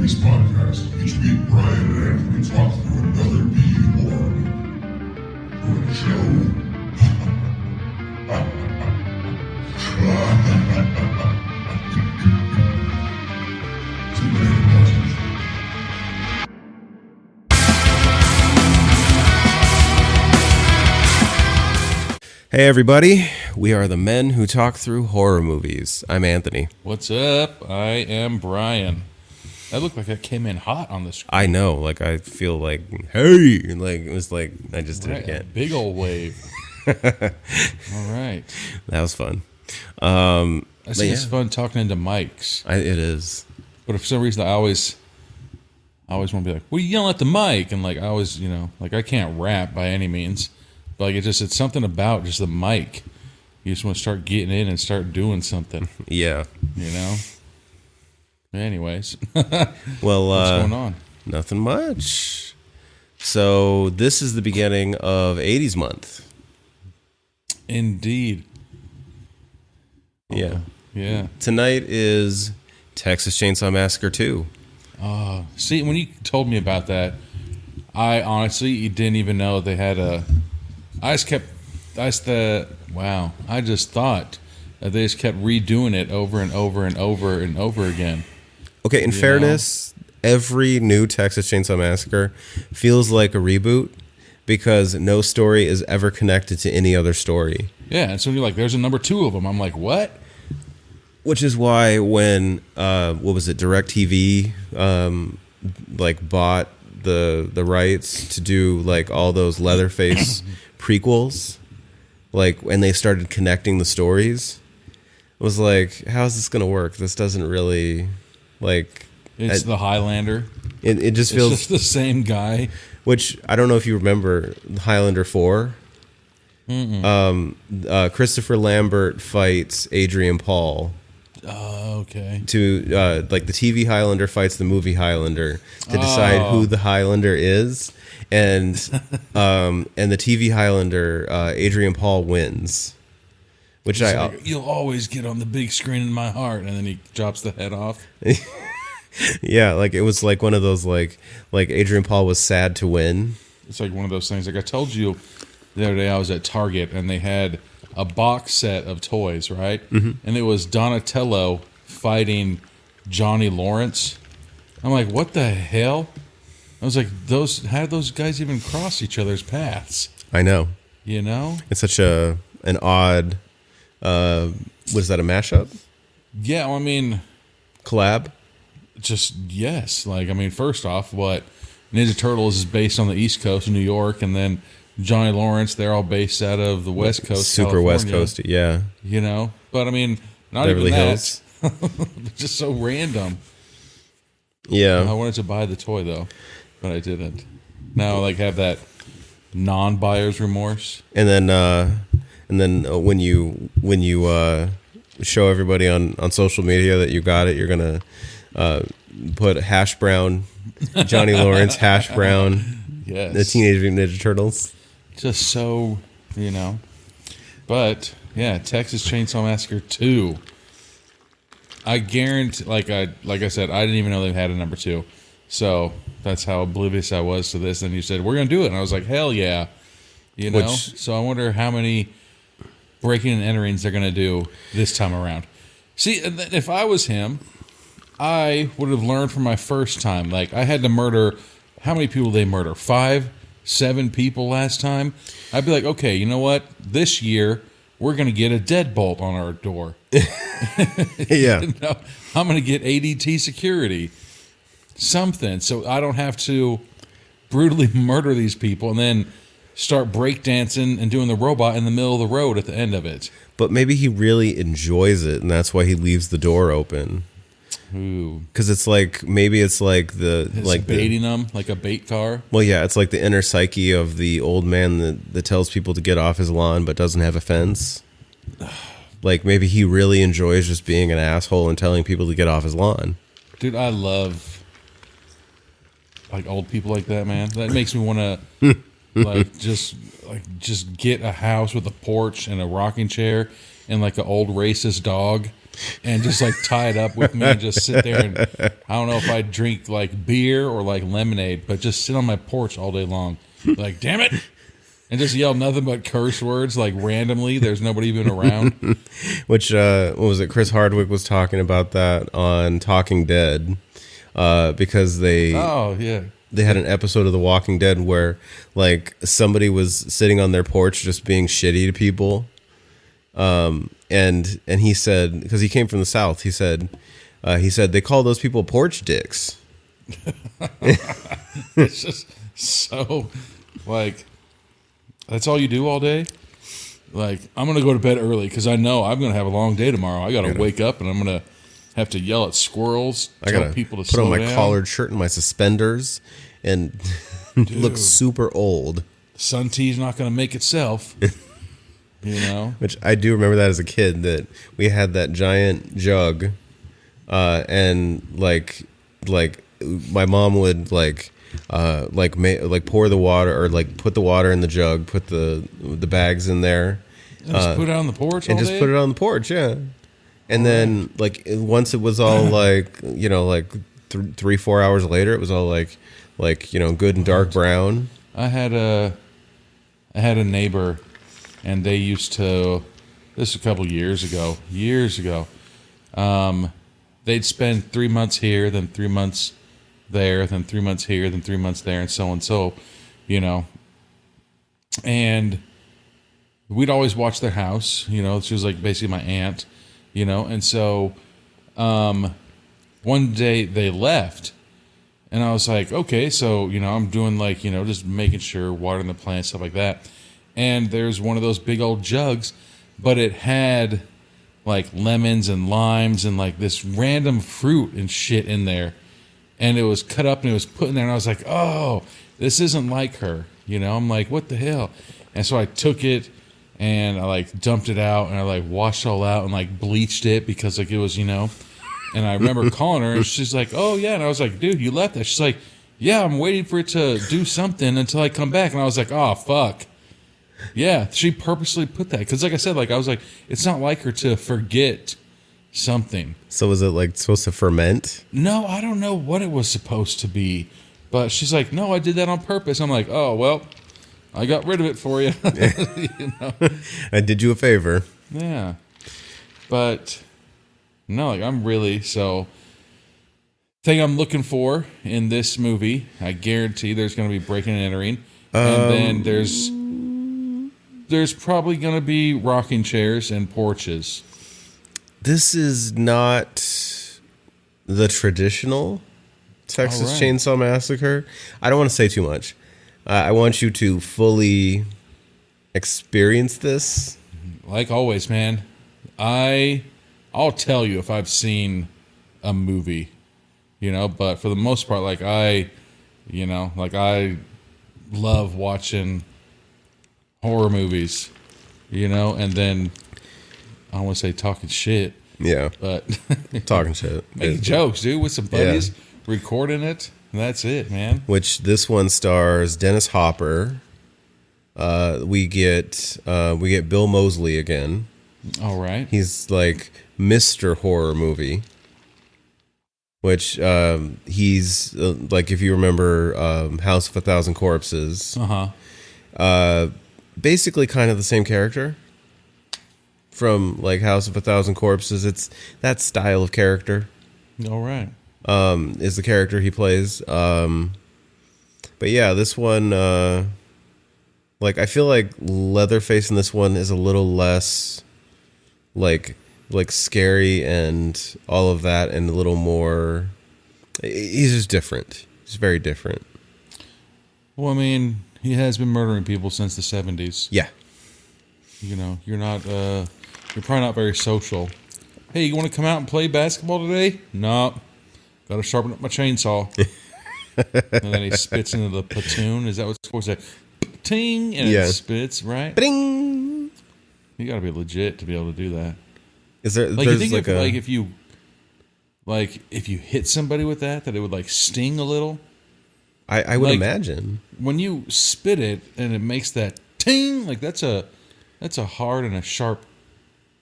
Movies podcast. Each week, Brian and Anthony talk through another B horror movie. Doing a show. Hey everybody, we are the men who talk through horror movies. I'm Anthony. What's up? I am Brian. That looked like that came in hot on the screen. I know, like I feel like, hey, like it was like I just did it again. Big old wave. All right. That was fun. I think it's fun talking into mics. It is. But for some reason, I always want to be like, "What are you yelling at the mic?" And like I always, like I can't rap by any means. But like it's something about just the mic. You just want to start getting in and start doing something. Yeah. Anyways. Well, what's going on? Nothing much. So this is the beginning of 80s month. Indeed. Yeah. Yeah. Tonight is Texas Chainsaw Massacre 2. See, when you told me about that, I honestly didn't even know they had a... I just thought that they just kept redoing it over and over and over and over again. Okay, in fairness, every new Texas Chainsaw Massacre feels like a reboot because no story is ever connected to any other story. Yeah, and so you're like, there's a number 2 of them. I'm like, what? Which is why when, DirecTV, bought the rights to do, like, all those Leatherface prequels, like, when they started connecting the stories, it was like, how's this going to work? This doesn't really, like... It's the Highlander. It just feels... It's just the same guy. Which, I don't know if you remember Highlander 4. Christopher Lambert fights Adrian Paul. Oh, okay. The TV Highlander fights the movie Highlander to decide who the Highlander is. And the TV Highlander, Adrian Paul wins. Which you'll always get on the big screen in my heart, and then he drops the head off. Yeah, like it was like one of those like Adrian Paul was sad to win. It's like one of those things. Like I told you the other day, I was at Target and they had a box set of toys, right? Mm-hmm. And it was Donatello fighting Johnny Lawrence. I'm like, what the hell? I was like, how did those guys even cross each other's paths? I know. It's such an odd. Was that a mashup? Yeah, well, I mean, collab. Just yes. Like I mean, first off, what Ninja Turtles is based on the East Coast of New York, and then Johnny Lawrence, they're all based out of the West Coast, super California, West Coast, yeah. But I mean, not Beverly even Hills. that. Just so random. Yeah, I wanted to buy the toy though, but I didn't. Now I like have that non-buyer's remorse. And then when you show everybody on social media that you got it, you're gonna put Hash Brown, Johnny Lawrence, Hash Brown, yes, the Teenage Mutant Ninja Turtles. Just so But yeah, Texas Chainsaw Massacre 2. I guarantee, like I said, I didn't even know they had a number 2. So that's how oblivious I was to this. And you said we're gonna do it, and I was like, hell yeah, So I wonder how many breaking and enterings they're gonna do this time around. See, if I was him, I would have learned from my first time. Like I had to murder. How many people did they murder? 5, 7 people last time. I'd be like, okay, you know what? This year we're gonna get a deadbolt on our door. Yeah, I'm gonna get ADT security, something, so I don't have to brutally murder these people and then start breakdancing and doing the robot in the middle of the road at the end of it. But maybe he really enjoys it, and that's why he leaves the door open. Because it's like baiting them like a bait car. Well, yeah, it's like the inner psyche of the old man that tells people to get off his lawn but doesn't have a fence. Like maybe he really enjoys just being an asshole and telling people to get off his lawn. Dude, I love like old people like that, man. That makes me want to like just get a house with a porch and a rocking chair and like an old racist dog, and just like tie it up with me and just sit there and I don't know if I'd drink like beer or like lemonade, but just sit on my porch all day long, like damn it, and just yell nothing but curse words like randomly. There's nobody even around. Which what was it? Chris Hardwick was talking about that on Talking Dead, because they had an episode of The Walking Dead where like somebody was sitting on their porch just being shitty to people. And he said, because he came from the South, he said they call those people porch dicks. It's just so like, that's all you do all day. Like, I'm going to go to bed early because I know I'm going to have a long day tomorrow. I got to wake up and I'm going to have to yell at squirrels, tell people to put slow on my down. collared shirt and my suspenders and look super old. Sun tea's not going to make itself. You know? Which I do remember that as a kid, that we had that giant jug, and like my mom would pour the water, or like put the water in the jug, put the bags in there, And just put it on the porch and all just day? put it on the porch, yeah. And then like once it was all like 3-4 hours later, it was all like good and dark brown. I had a neighbor, and they used to, this was a couple years ago, they'd spend 3 months here, then 3 months there, then 3 months here, then 3 months there, and so on. So, and we'd always watch their house. She was like basically my aunt, and so one day they left, and I was like, okay, so I'm doing like just making sure, watering the plants, stuff like that. And there's one of those big old jugs, but it had like lemons and limes and like this random fruit and shit in there. And it was cut up and it was put in there. And I was like, oh, this isn't like her. I'm like, what the hell? And so I took it and I like dumped it out and I like washed it all out and like bleached it because like it was, and I remember calling her and she's like, oh yeah. And I was like, dude, you left that. She's like, yeah, I'm waiting for it to do something until I come back. And I was like, oh, fuck. Yeah, she purposely put that because, like I said, I was like, it's not like her to forget something. So was it like supposed to ferment? No, I don't know what it was supposed to be, but she's like, no, I did that on purpose. I'm like, oh well, I got rid of it for you. I did you a favor. Yeah, but no, I'm really thing I'm looking for in this movie. I guarantee there's going to be breaking and entering, and then there's probably going to be rocking chairs and porches. This is not the traditional Texas Chainsaw Massacre. I don't want to say too much. I want you to fully experience this. Like always, man. I'll tell you if I've seen a movie, but for the most part, I love watching horror movies, and then I don't want to say talking shit. Yeah. But talking shit. Making jokes, dude, with some buddies, recording it, and that's it, man. Which this one stars Dennis Hopper. We get Bill Moseley again. All right. He's like Mr. Horror Movie. Which he's like, if you remember House of a Thousand Corpses. Basically kind of the same character from like House of a Thousand Corpses. It's that style of character. All right. Is the character he plays. But yeah, this one, like I feel like Leatherface in this one is a little less like scary and all of that, and a little more, he's just different. He's very different. Well, I mean, he has been murdering people since the 70s. Yeah. You're not, you're probably not very social. Hey, you want to come out and play basketball today? No. Got to sharpen up my chainsaw. And then he spits into the platoon. Is that what it's supposed to say? Ting! And it spits, right? Ding! You got to be legit to be able to do that. Is there, like, you think if you hit somebody with that it would like sting a little? I would Like, imagine. when you spit it and it makes that ting, like that's a hard and a sharp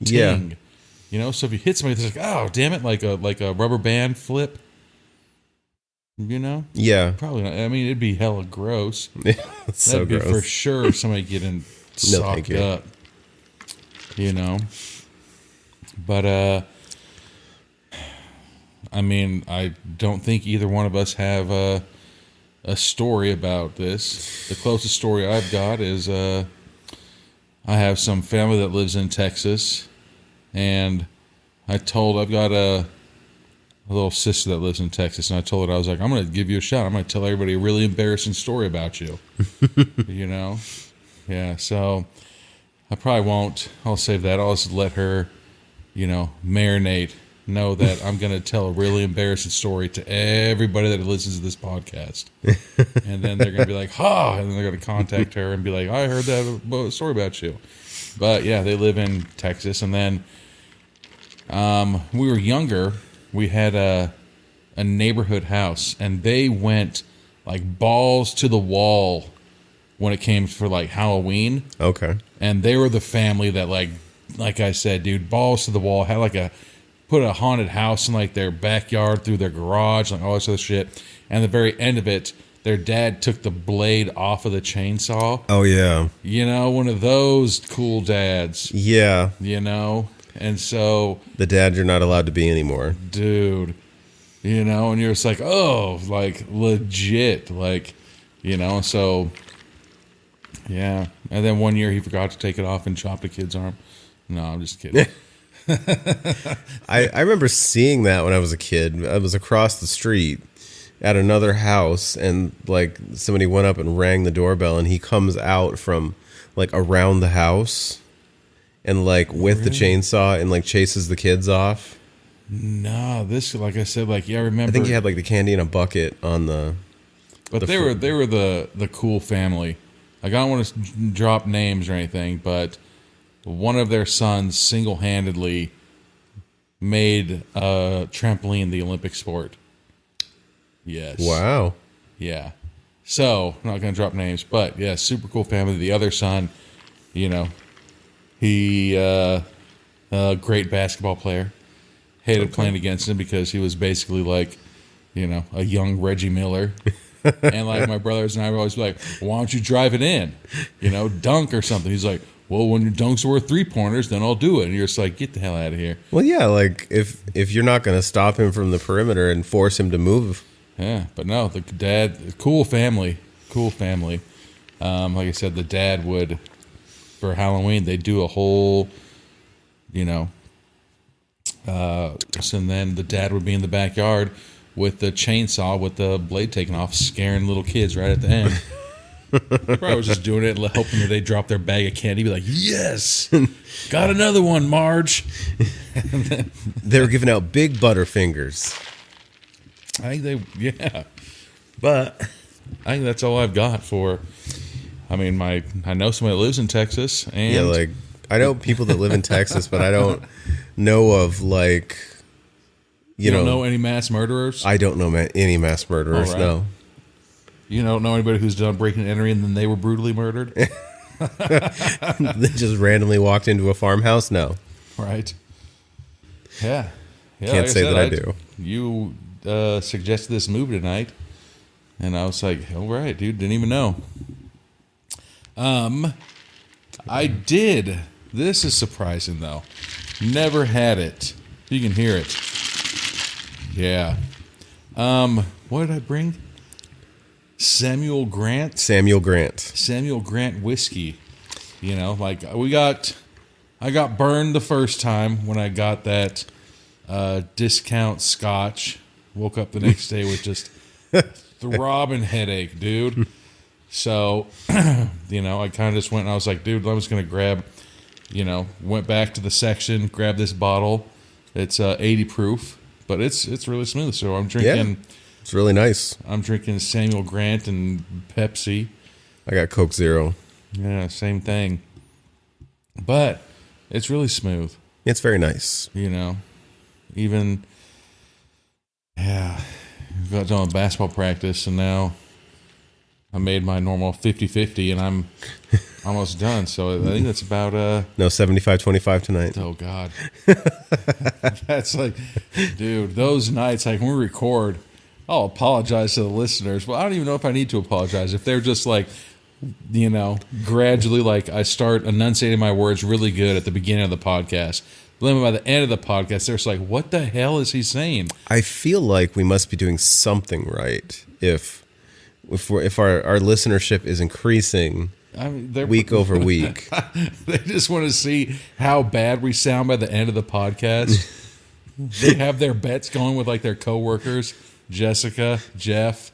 ting. Yeah. You know, so if you hit somebody, it's like, oh damn it, like a rubber band flip. You know, Yeah. probably not. I mean, it'd be hella gross. It's so That'd be gross. for sure somebody getting No, thank socked you. up. You know, but I mean, I don't think either one of us have a story about this. The closest story I've got is I have some family that lives in Texas, and I've got a little sister that lives in Texas, and I told her, I was like, I'm going to give you a shot. I'm going to tell everybody a really embarrassing story about you. You know? Yeah, so I probably won't. I'll save that. I'll just let her, you know, marinate. Know that I'm going to tell a really embarrassing story to everybody that listens to this podcast. And then they're going to be like, ha! And then they're going to contact her and be like, I heard that story about you. But yeah, they live in Texas. And then when we were younger, we had a neighborhood house, and they went like balls to the wall when it came for like Halloween. Okay. And they were the family that like I said, dude, balls to the wall, had put a haunted house in like their backyard through their garage, like all this other shit. And the very end of it, their dad took the blade off of the chainsaw. Oh yeah. You know, one of those cool dads. Yeah. You know? And so, The dad you're not allowed to be anymore. dude, you know, and you're just like, oh, like legit, like, you know, so yeah. And then one year he forgot to take it off and chopped a kid's arm. No, I'm just kidding. I remember seeing that when I was a kid. I was across the street at another house, and like somebody went up and rang the doorbell, and he comes out from like around the house and like with the chainsaw and like chases the kids off. No, this, like I said, like, yeah, I remember. I think he had like the candy in a bucket on the. But they were the cool family. Like, I don't want to drop names or anything, but one of their sons single-handedly made trampoline the Olympic sport. Yes. Wow. Yeah. So, I'm not going to drop names, but yeah, super cool family. The other son, you know, he a great basketball player. Hated playing against him because he was basically like, you know, a young Reggie Miller. And like my brothers and I were always like, why don't you drive it in? You know, dunk or something. He's like, well, when your dunks are worth 3-pointers, then I'll do it. And you're just like, get the hell out of here. Well, yeah, like if you're not going to stop him from the perimeter and force him to move. Yeah, but no, the dad, cool family. Like I said, the dad would, for Halloween, they'd do a whole, you know, and then the dad would be in the backyard with the chainsaw with the blade taken off, scaring little kids right at the end. He probably was just doing it, hoping that they drop their bag of candy, be like, yes, got another one, Marge. They were giving out big Butterfingers. I think but I think that's all I've got for, I mean, I know somebody that lives in Texas, and Yeah, like I know people that live in Texas, but I don't know of like, you don't know any mass murderers? I don't know any mass murderers. All right. No. You don't know anybody who's done breaking and entering and then they were brutally murdered? They just randomly walked into a farmhouse. No. Right. Yeah. Can't like say said, that I do. You suggested this movie tonight, and I was like, all right, dude, didn't even know. I did. This is surprising, though. Never had it. You can hear it. Yeah. What did I bring? Samuel Grant whiskey. You know, like I got burned the first time when I got that discount scotch. Woke up the next day with just throbbing headache, dude. So, you know, I kind of just went and I was like, dude, I was going to grab, you know, went back to the section, grabbed this bottle. It's 80 proof, but it's really smooth. So I'm drinking. Yeah, it's really nice. I'm drinking Samuel Grant and Pepsi. I got Coke Zero. Yeah, same thing. But it's really smooth. It's very nice. You know, even, yeah, got done with basketball practice, and now I made my normal 50-50, and I'm almost done. So I think that's about No, 75-25 tonight. oh God, that's like, dude, those nights like when we record, I'll apologize to the listeners. Well, I don't even know if I need to apologize if they're just like, gradually like I start enunciating my words really good at the beginning of the podcast. But then by the end of the podcast, they're just like, what the hell is he saying? I feel like we must be doing something right if our listenership is increasing week over week. They just want to see how bad we sound by the end of the podcast. They have their bets going with like their coworkers, Jessica, Jeff.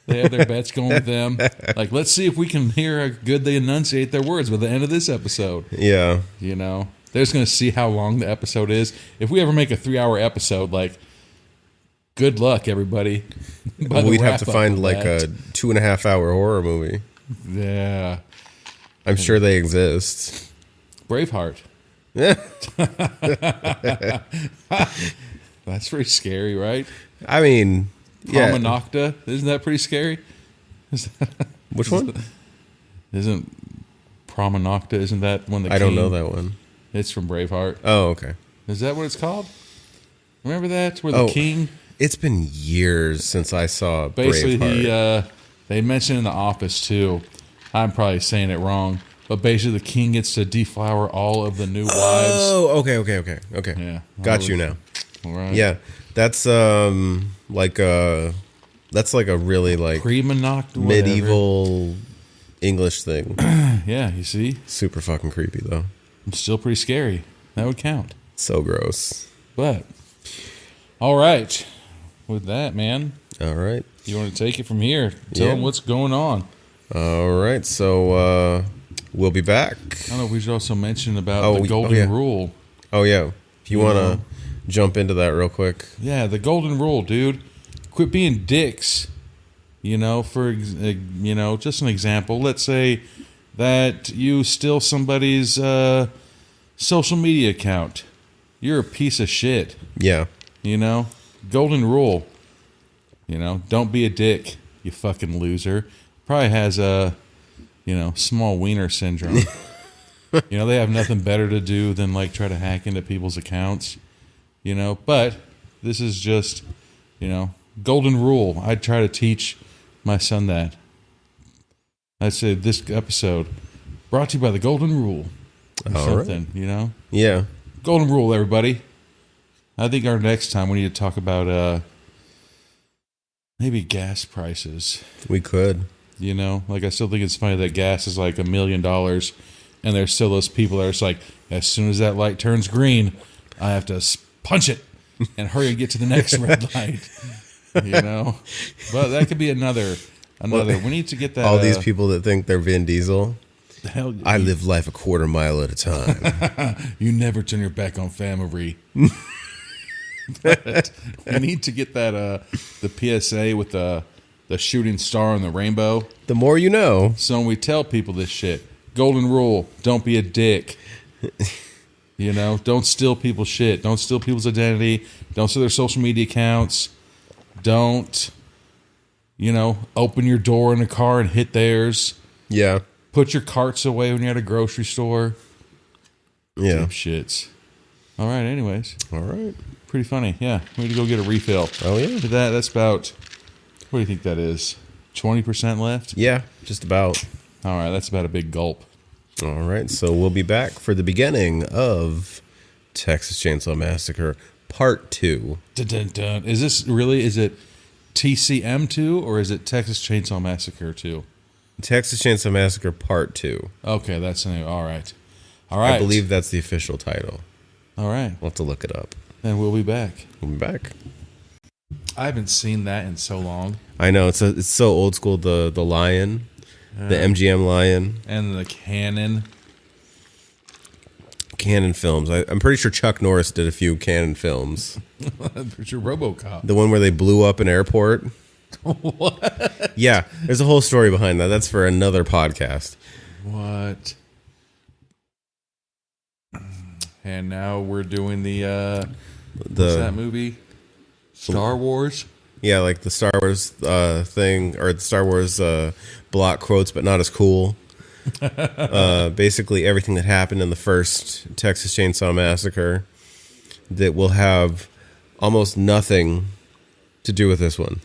They have their bets going with them. Like, let's see if we can hear how good they enunciate their words by the end of this episode. Yeah. They're just going to see how long the episode is. If we ever make a 3-hour episode, like, good luck, everybody. We'd have to find like a 2.5-hour horror movie. Yeah. I'm sure they exist. Braveheart. Yeah. That's pretty scary, right? I mean, yeah. Prima Nocta. Isn't that pretty scary? Which one? Isn't Prima Nocta, isn't that one that I don't know that one. It's from Braveheart. Oh, okay. Is that what it's called? Remember that? Where the king... It's been years since I saw Basically, Braveheart. they mentioned in The Office, too. I'm probably saying it wrong. But basically, the king gets to deflower all of the new wives. Oh, okay. Yeah. Got you now. All right. Yeah, that's like a really like Prima Nocta, medieval English thing. Yeah, you see? Super fucking creepy though. It's still pretty scary. That would count. So gross. But, all right. With that, man, All right. you want to take it from here? Tell them what's going on. All right. So we'll be back. I don't know if we should also mention about the golden rule. Oh yeah. If you want to jump into that real quick. Yeah, the golden rule, dude. Quit being dicks. Just an example. Let's say that you steal somebody's social media account. You're a piece of shit. Yeah. Golden rule. Don't be a dick, you fucking loser. Probably has a, small wiener syndrome. They have nothing better to do than like try to hack into people's accounts. But this is just, golden rule. I'd try to teach my son that. I'd say this episode brought to you by the golden rule. Or All something, right. Yeah. Golden rule, everybody. I think our next time we need to talk about maybe gas prices. We could. Like I still think it's funny that gas is like $1 million, and there's still those people that are just like, as soon as that light turns green, I have to punch it and hurry and get to the next red light. But that could be another. We need to get that. All these people that think they're Vin Diesel. Hell, I live life a quarter mile at a time. You never turn your back on family. But we need to get that the PSA with the shooting star and the rainbow. The more you know. So when we tell people this shit, golden rule: don't be a dick. Don't steal people's shit. Don't steal people's identity. Don't steal their social media accounts. Don't, open your door in a car and hit theirs. Yeah. Put your carts away when you're at a grocery store. Yeah. Shits. All right, anyways. All right. Pretty funny. Yeah. We need to go get a refill. Oh, yeah. That's about, what do you think that is? 20% left? Yeah, just about. All right, that's about a big gulp. All right, so we'll be back for the beginning of Texas Chainsaw Massacre Part 2. Dun, dun, dun. Is it TCM2 or is it Texas Chainsaw Massacre 2? Texas Chainsaw Massacre Part 2. Okay, that's new. All right. I believe that's the official title. All right. We'll have to look it up. And we'll be back. We'll be back. I haven't seen that in so long. I know, it's so old school, the lion, the MGM lion. And the Canon films. I'm pretty sure Chuck Norris did a few Canon films. I'm pretty sure RoboCop. The one where they blew up an airport. What? Yeah, there's a whole story behind that. That's for another podcast. What? And now we're doing the what's that movie? Star Wars? Yeah, like the Star Wars thing, or the Star Wars block quotes, but not as cool. Basically, everything that happened in the first Texas Chainsaw Massacre that will have almost nothing to do with this one.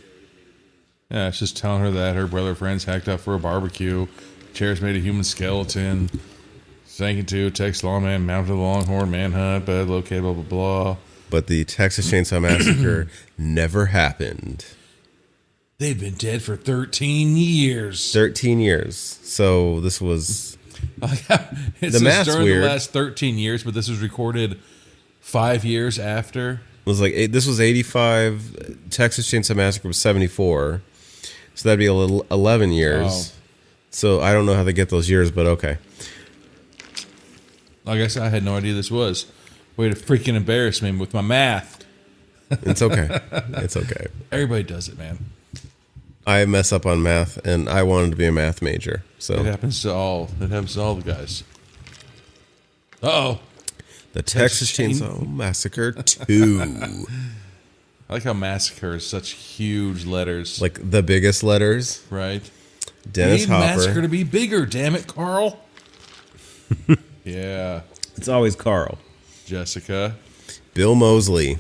Yeah, it's just telling her that her brother friends hacked up for a barbecue. Chairs made a human skeleton. Sank into Texas lawman mounted the Longhorn manhunt, but located, blah, blah, blah. But the Texas Chainsaw Massacre never happened. They've been dead for 13 years. 13 years. So this was... It the math's during weird. the last 13 years, but this was recorded 5 years after. It was like this was 85. Texas Chainsaw Massacre was 74. So that'd be 11 years. Oh. So I don't know how they get those years, but okay. Like I said, I had no idea this was. Way to freaking embarrass me with my math. It's okay. It's okay. Everybody does it, man. I mess up on math, and I wanted to be a math major. So It happens to all. It happens to all the guys. Uh-oh. the Texas Chainsaw Massacre 2. I like how massacre is such huge letters. Like the biggest letters. Right? Dennis We need massacre Hopper. to be bigger, damn it, Carl. Yeah. It's always Carl. Jessica. Bill Moseley.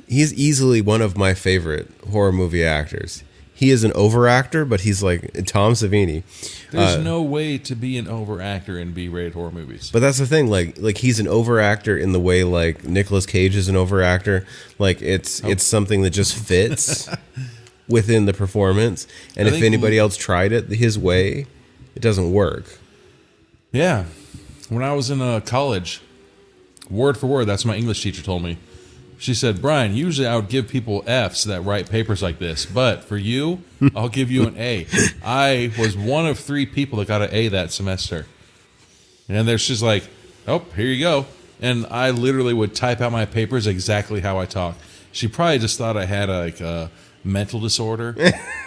He's easily one of my favorite horror movie actors. He is an overactor, but he's like Tom Savini. There's no way to be an overactor in B-rated horror movies. But that's the thing, like he's an overactor in the way like Nicolas Cage is an overactor. Like it's something that just fits within the performance. And I if think anybody else tried it his way, it doesn't work. Yeah. When I was in college, word for word, that's what my English teacher told me. She said, Brian, usually I would give people Fs that write papers like this, but for you, I'll give you an A. I was one of 3 people that got an A that semester. And there's just like, oh, here you go. And I literally would type out my papers exactly how I talk. She probably just thought I had a mental disorder.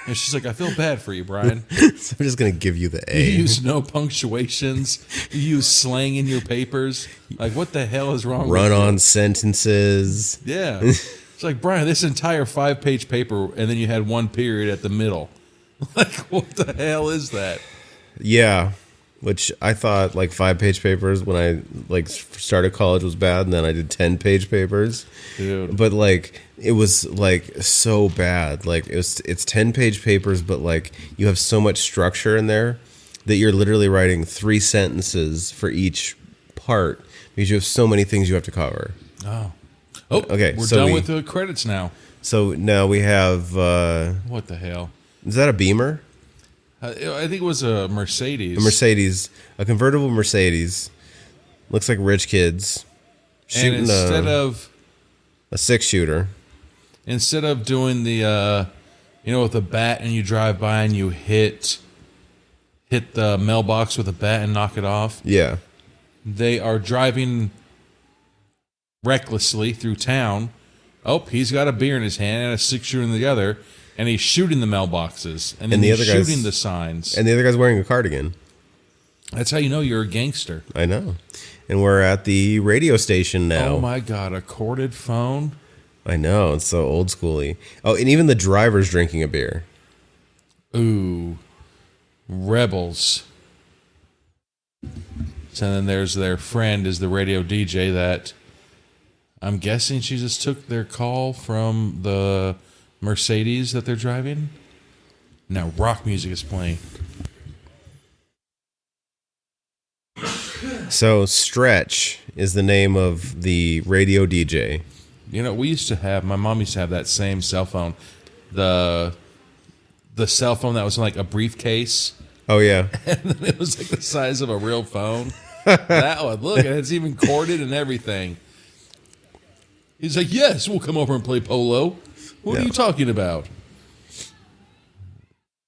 And she's like, I feel bad for you, Brian. So I'm just gonna give you the A. You use no punctuations. You use slang in your papers. Like, what the hell is wrong with you? Run-on sentences. Yeah. It's like, Brian, this entire 5-page paper, and then you had 1 period at the middle. Like, what the hell is that? Yeah, which I thought like 5-page papers when I like started college was bad, and then I did 10-page papers. Dude. But like it was like so bad. Like it's 10-page papers, but like you have so much structure in there that you're literally writing 3 sentences for each part because you have so many things you have to cover. Oh, Okay, we're so done with the credits now. So now we have What the hell? is that a Beamer? I think it was a Mercedes. A Mercedes, a convertible Mercedes. Looks like rich kids And shooting instead a of 6-shooter. doing the, with a bat and you drive by and you hit the mailbox with a bat and knock it off, Yeah. they are driving recklessly through town. Oh, he's got a beer in his hand and a 6-shooter in the other, and he's shooting the mailboxes and then the he's other guy's- shooting the signs. And the other guy's wearing a cardigan. That's how you know you're a gangster. I know. And we're at the radio station now. Oh my God, a corded phone? I know. It's so old schooly. Oh, and even the driver's drinking a beer. Ooh, rebels. So then there's their friend is the radio DJ that I'm guessing she just took their call from the Mercedes that they're driving. Now rock music is playing. So Stretch is the name of the radio DJ. My mom used to have that same cell phone. The cell phone that was in like a briefcase. Oh, yeah. And then it was like the size of a real phone. That one, look, it's even corded and everything. He's like, yes, we'll come over and play polo. What are No. you talking about?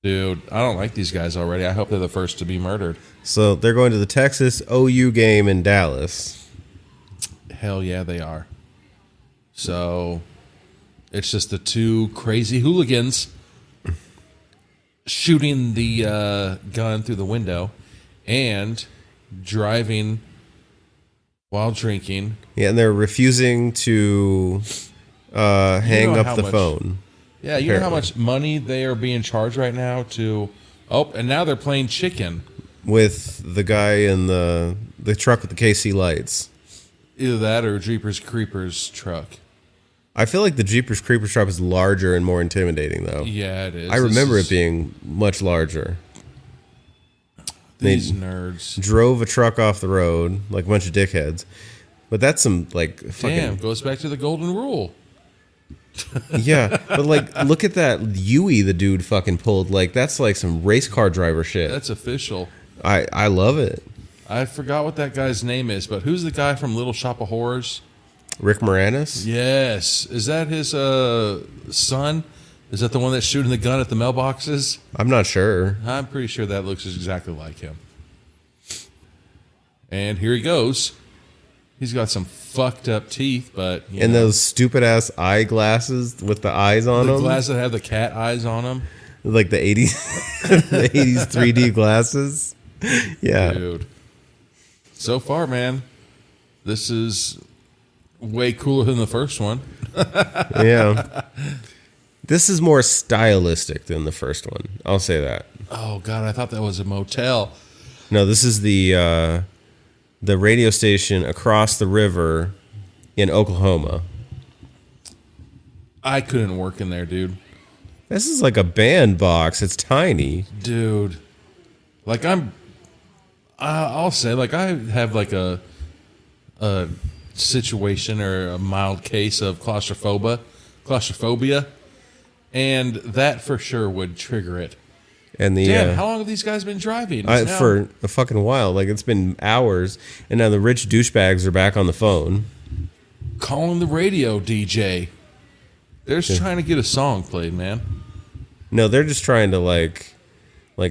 Dude, I don't like these guys already. I hope they're the first to be murdered. So they're going to the Texas OU game in Dallas. Hell yeah, they are. So it's just the 2 crazy hooligans shooting the gun through the window and driving while drinking. Yeah, and they're refusing to hang know up how the much- phone. Yeah, you know how Apparently. much money they are being charged right now to. Oh, and now they're playing chicken. With the guy in the truck with the KC lights. Either that or Jeepers Creepers truck. I feel like the Jeepers Creepers truck is larger and more intimidating, though. Yeah, it is. I remember it being much larger. These they- nerds. Drove a truck off the road like a bunch of dickheads. But that's some like fucking Damn, goes back to the golden rule. yeah. But like, look at that Yui the dude fucking pulled. Like that's like some race car driver shit. That's official. I love it. I forgot what that guy's name is, but who's the guy from Little Shop of Horrors? Rick Moranis. Yes. Is that his son? Is that the one that's shooting the gun at the mailboxes? I'm not sure. I'm pretty sure that looks exactly like him. And here he goes. He's got some fucked up teeth, but you And know, those stupid ass eyeglasses with the eyes on the them. glasses that have the cat eyes on them. Like the 80s, the 80s 3D glasses. Yeah. Dude. So far, man, this is way cooler than the first one. Yeah. This is more stylistic than the first one. I'll say that. Oh God, I thought that was a motel. No, this is the radio station across the river in Oklahoma. I couldn't work in there, dude. This is like a band box. It's tiny. Dude, like I'll say, like I have like a situation or a mild case of claustrophobia, and that for sure would trigger it. And the Damn, how long have these guys been driving? Now- for a fucking while. Like it's been hours, and now the rich douchebags are back on the phone. calling the radio DJ. They're just trying to get a song played, man. No, they're just trying to like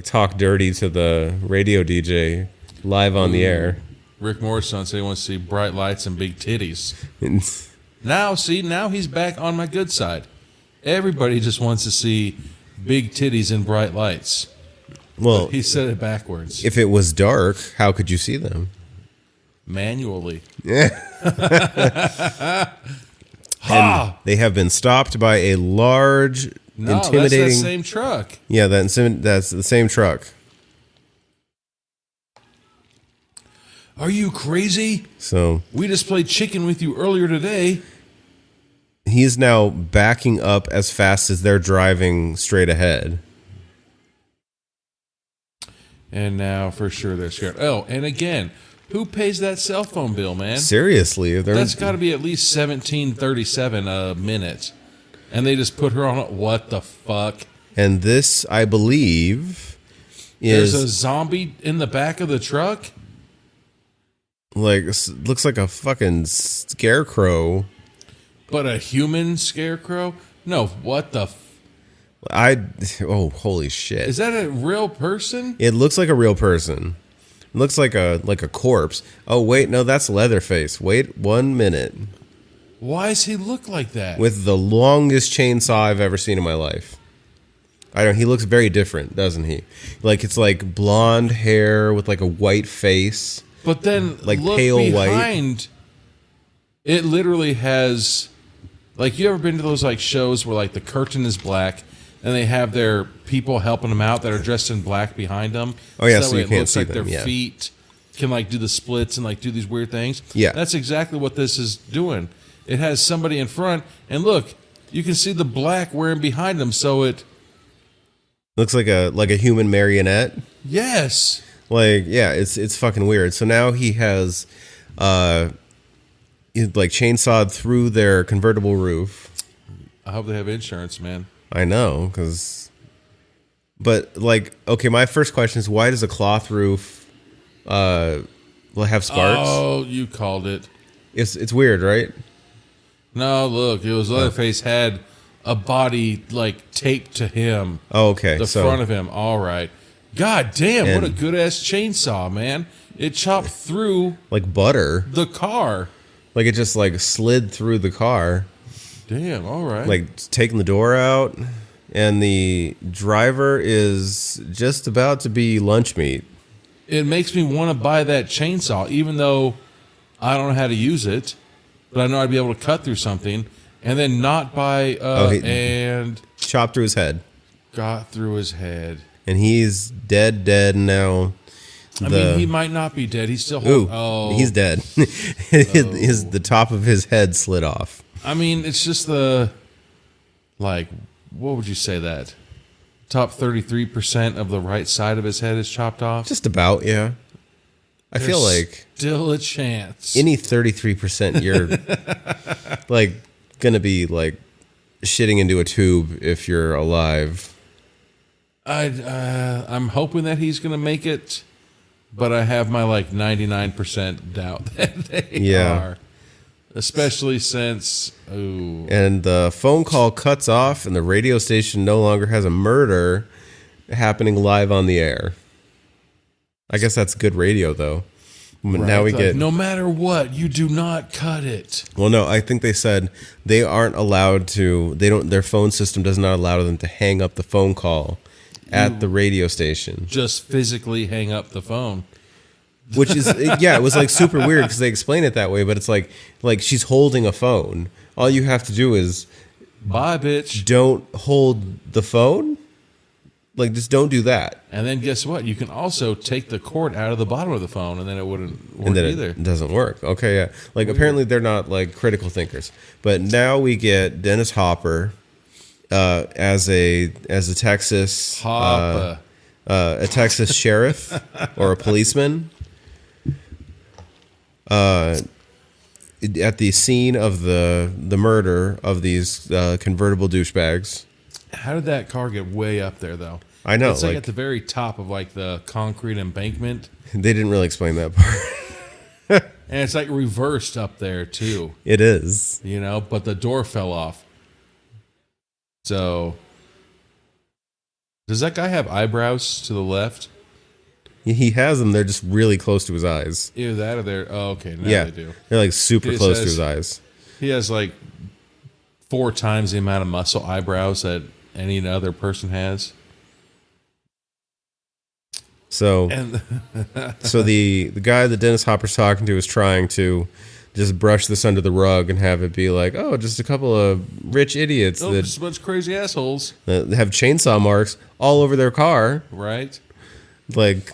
talk dirty to the radio DJ live on the air. Rick Morrison said he wants to see bright lights and big titties. Now he's back on my good side. Everybody just wants to see big titties and bright lights. Well, He said it backwards. if it was dark, how could you see them? Manually. Yeah. Ha! They have been stopped by a large, No, intimidating. that's that same truck. Yeah, that's the same truck. Are you crazy? So We just played chicken with you earlier today. he's now backing up as fast as they're driving straight ahead. And now for sure they're scared. Oh, and again, who pays that cell phone bill, man? Seriously, That's got to be at least $17.37 a minute. And they just put her on what the fuck? and this, I believe, There's a is zombie in the back of the truck? like looks like a fucking scarecrow. But a human scarecrow? No, what the Holy shit. Is that a real person? It looks like a real person. It looks like a corpse. Oh wait, no, that's Leatherface. Wait 1 minute. Why does he look like that? With the longest chainsaw I've ever seen in my life. He looks very different, doesn't he? Like it's like blonde hair with like a white face. But then Like look pale white. behind. It literally has, like, you ever been to those like shows where like the curtain is black and they have their people helping them out that are dressed in black behind them? Oh, yeah, that so way you it can't looks see like them, their yeah. feet can like do the splits and like do these weird things. Yeah. That's exactly what this is doing. It has somebody in front, and look, you can see the black wearing behind them. So it, Looks like a human marionette. yes. Like, yeah, it's fucking weird. So now he has he's like chainsawed through their convertible roof. I hope they have insurance, man. I know, but like, okay, my first question is why does a cloth roof have sparks? Oh, you called it. It's weird, right? No, look, it was Leatherface had a body like taped to him, Oh, okay. the so front of him. All right. God damn, what a And- good ass chainsaw, man. It chopped through like butter, the car. like it just like slid through the car, Damn, all right. like taking the door out, and the driver is just about to be lunch meat. It makes me want to buy that chainsaw, even though I don't know how to use it, but I know I'd be able to cut through something. And then not by, and chopped through his head. got through his head. And he's dead now. I mean, he might not be dead. He's still he's dead. The top of his head slid off. I mean, it's just what would you say that? Top 33% of the right side of his head is chopped off? Just about, yeah. I feel like still a chance. any 33%, you're like going to be like shitting into a tube if you're alive. I'm hoping that he's going to make it, but I have my 99% doubt that they are. Especially since and the phone call cuts off and the radio station no longer has a murder happening live on the air. I guess that's good radio though. Right. Now we get no matter what, you do not cut it. Well, no, I think they said they aren't allowed to. Their phone system does not allow them to hang up the phone call at the radio station. Just physically hang up the phone. Which is it was like super weird because they explain it that way, but it's like she's holding a phone. All you have to do is bye, bitch. Don't hold the phone. Like, just don't do that. And then guess what? You can also take the cord out of the bottom of the phone, and then it wouldn't work either. It doesn't work. Okay, yeah. Like, apparently they're not, like, critical thinkers. But now we get Dennis Hopper as a Texas... a Texas sheriff or a policeman at the scene of the murder of these convertible douchebags. How did that car get way up there, though? I know. It's like at the very top of the concrete embankment. They didn't really explain that part. And it's reversed up there, too. It is. But the door fell off. So, does that guy have eyebrows to the left? He has them. They're just really close to his eyes. Either that or they're... Oh, okay. Now they do. They're super close to his eyes. He has 4 times the amount of muscle eyebrows that any other person has. So, so the guy that Dennis Hopper's talking to is trying to just brush this under the rug and have it be like, oh, just a couple of rich idiots that just a bunch of crazy assholes that have chainsaw marks all over their car. Right. He's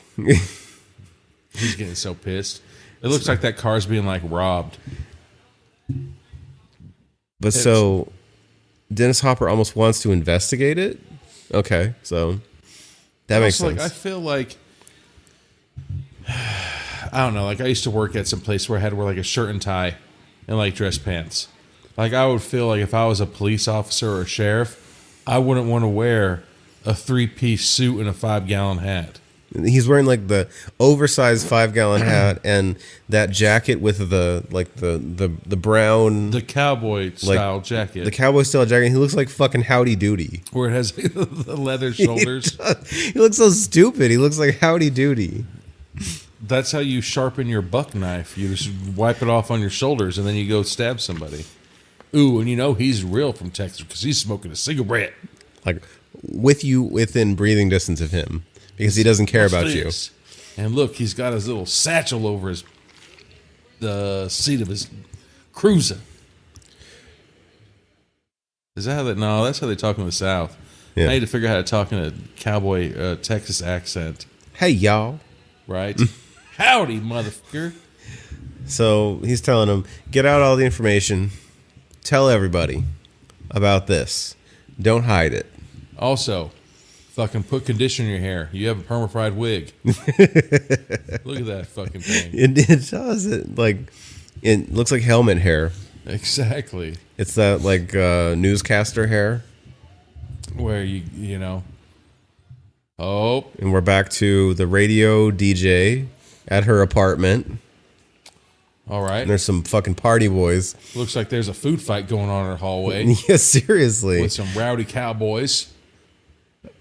getting so pissed. It looks like that car's being robbed. But so Dennis Hopper almost wants to investigate it. Okay, so that makes sense. I feel like I don't know. I used to work at some place where I had to wear a shirt and tie and dress pants. I would feel if I was a police officer or a sheriff, I wouldn't want to wear a 3-piece suit and a 5-gallon hat. He's wearing the oversized 5-gallon hat and that jacket with the brown, the cowboy style jacket. The cowboy style jacket. He looks like fucking Howdy Doody, where it has the leather shoulders. He looks so stupid. He looks like Howdy Doody. That's how you sharpen your buck knife. You just wipe it off on your shoulders and then you go stab somebody. Ooh, and he's real from Texas because he's smoking a cigarette. With you within breathing distance of him. Because he doesn't care about you. And look, he's got his little satchel over the seat of his cruiser. Is that how they... No, that's how they talk in the South. Yeah. I need to figure out how to talk in a cowboy Texas accent. Hey, y'all. Right? Howdy, motherfucker. So he's telling him, get out all the information. Tell everybody about this. Don't hide it. Also... fucking put conditioner in your hair. You have a perma-fried wig. Look at that fucking thing. It does. It looks like helmet hair. Exactly. It's that newscaster hair. Where you know. Oh. And we're back to the radio DJ at her apartment. All right. And there's some fucking party boys. Looks like there's a food fight going on in her hallway. Yeah, seriously. With some rowdy cowboys.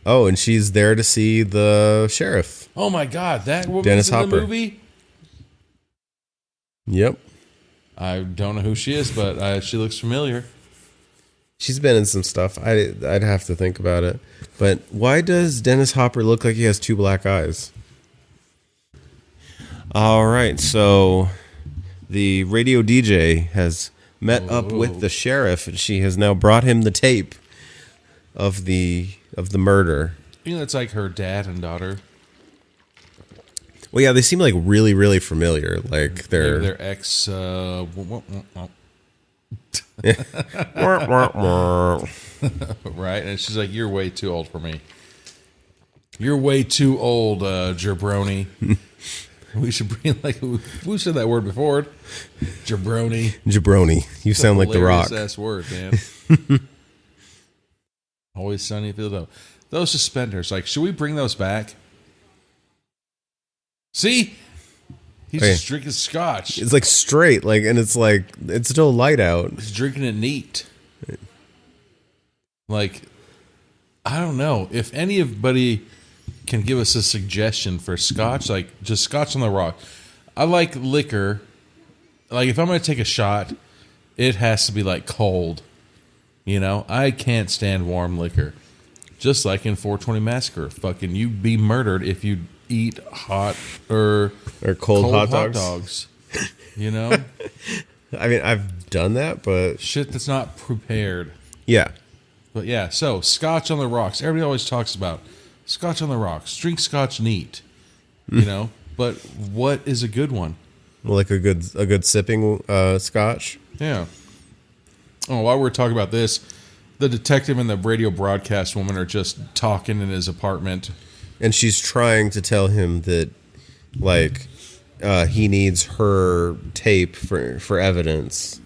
Oh, and she's there to see the sheriff. Oh my God, that woman's Dennis in Hopper. The movie? Yep. I don't know who she is, but she looks familiar. She's been in some stuff. I'd have to think about it. But why does Dennis Hopper look like he has 2 black eyes? All right, so the radio DJ has met up with the sheriff, and she has now brought him the tape of the murder. You know, it's like her dad and daughter. Well, yeah, they seem like really, really familiar. Like Maybe their ex. Right, and she's like, "You're way too old for me. You're way too old, jabroni." We should bring who said that word before? Jabroni. Jabroni. You sound like The Rock. Ass word, man. Always sunny in Philadelphia. Those suspenders, like, should we bring those back? See, he's just drinking scotch. It's like straight, like, and it's like it's still light out. He's drinking it neat. Like, I don't know if anybody can give us a suggestion for scotch, like just scotch on the rock. I like liquor. Like, if I'm going to take a shot, it has to be like cold. You know, I can't stand warm liquor. Just like in 420 Massacre, fucking you'd be murdered if you eat hot or cold hot dogs. You know? I mean, I've done that, but Shit that's not prepared. yeah. But yeah, so scotch on the rocks. Everybody always talks about scotch on the rocks. Drink scotch neat. You know? But what is a good one? Like a good sipping scotch. Yeah. Oh, while we're talking about this, the detective and the radio broadcast woman are just talking in his apartment. And she's trying to tell him that, like, he needs her tape for evidence.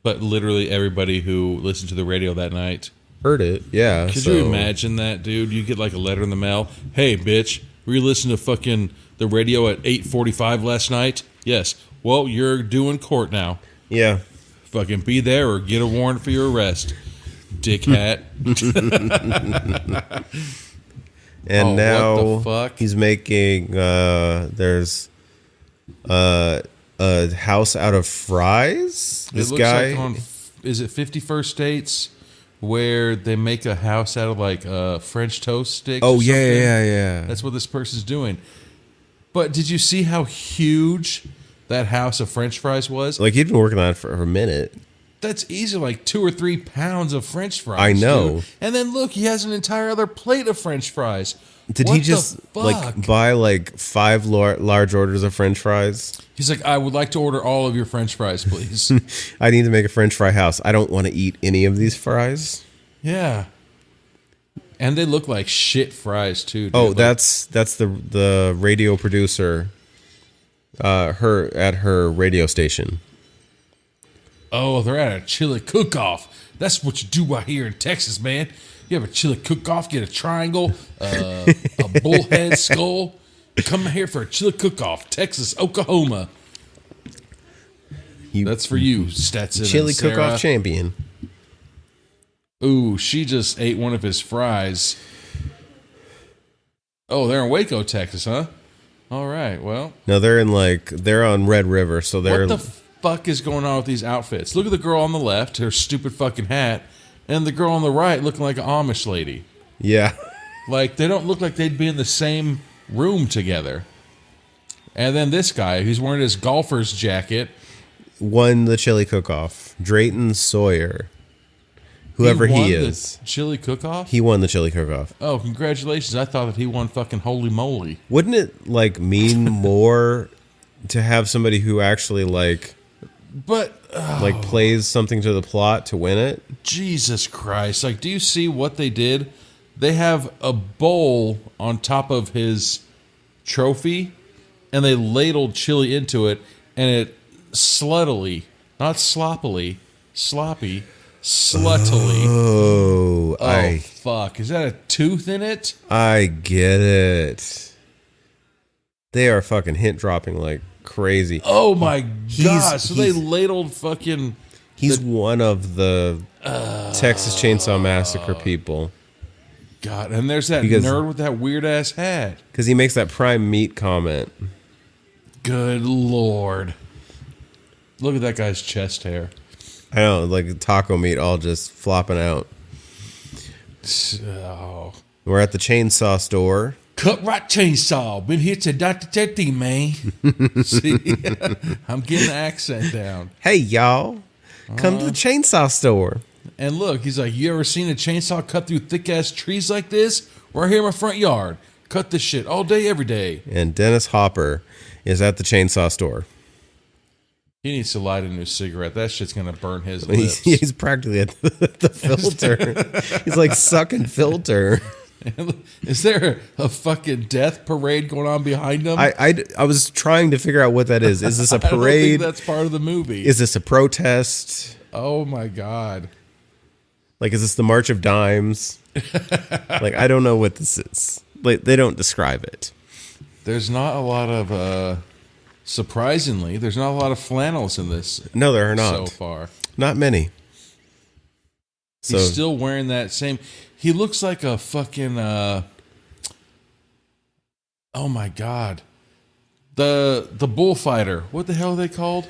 But literally everybody who listened to the radio that night Heard it, yeah. Could you imagine that, dude? You get like a letter in the mail. Hey, bitch, were you listening to fucking the radio at 8:45 last night? Yes. Well, you're due in court now. Yeah. Fucking be there or get a warrant for your arrest, dickhat. And now what the fuck? he's making there's a house out of fries. This It looks guy, like on, is it 51st Dates where they make a house out of like French toast sticks? oh or yeah, something? yeah. That's what this person's doing. But did you see how huge that house of French fries was? Like, he'd been working on it for a minute. That's easy, like 2 or 3 pounds of French fries. I know. Dude. And then look, he has an entire other plate of French fries. Did What he just the fuck? like buy like 5 large orders of French fries? He's like, I would like to order all of your French fries, please. I need to make a French fry house. I don't want to eat any of these fries. Yeah. And they look like shit fries too. Dude. Oh, Like, that's the radio producer. Her at her radio station. oh, they're at a chili cook-off. That's what you do out here in Texas, man. You have a chili cook-off, get a triangle, a bullhead skull. Come here for a chili cook-off, Texas, Oklahoma. That's for you, Stetson. Chili and Sarah. cook-off champion. Ooh, she just ate one of his fries. Oh, they're in Waco, Texas, huh? All right, well. No, they're on Red River, so they're What the fuck is going on with these outfits? Look at the girl on the left, her stupid fucking hat, and the girl on the right looking like an Amish lady. yeah. Like, they don't look like they'd be in the same room together. And then this guy, who's wearing his golfer's jacket. Won the chili cook-off. Drayton Sawyer. Whoever won he the is. chili cook-off? He won the chili cook-off. Oh, congratulations. I thought that he won fucking holy moly. Wouldn't it like mean more to have somebody who actually like plays something to the plot to win it? Jesus Christ. Like, do you see what they did? They have a bowl on top of his trophy, and they ladled chili into it, and it sluttily, not sloppily, sloppy, sluttily. Oh, Fuck. Is that a tooth in it? I get it. They are fucking hint dropping like crazy. Oh my god. So they ladled fucking... He's one of the Texas Chainsaw Massacre people. God, and there's that Because- nerd with that weird-ass hat. Because he makes that prime meat comment. Good lord. Look at that guy's chest hair. I know, like taco meat all just flopping out. Oh. We're at the chainsaw store. Cut right chainsaw. Been here to Dr. man. See, I'm getting the accent down. Hey, y'all. Come to the chainsaw store. And look, he's like, you ever seen a chainsaw cut through thick-ass trees like this? Right here in my front yard. Cut this shit all day, every day. And Dennis Hopper is at the chainsaw store. He needs to light a new cigarette. That shit's going to burn his lips. He's practically at the filter. He's like sucking filter. Is there a fucking death parade going on behind him? I was trying to figure out what that is. Is this a parade? I don't think that's part of the movie. Is this a protest? Oh my God. Like, is this the March of Dimes? Like, I don't know what this is. Like, they don't describe it. There's not a lot of, surprisingly, there's not a lot of flannels in this. No, there are not. So far. Not many. He's still wearing that same... He looks like a fucking, oh my God. The bullfighter. What the hell are they called?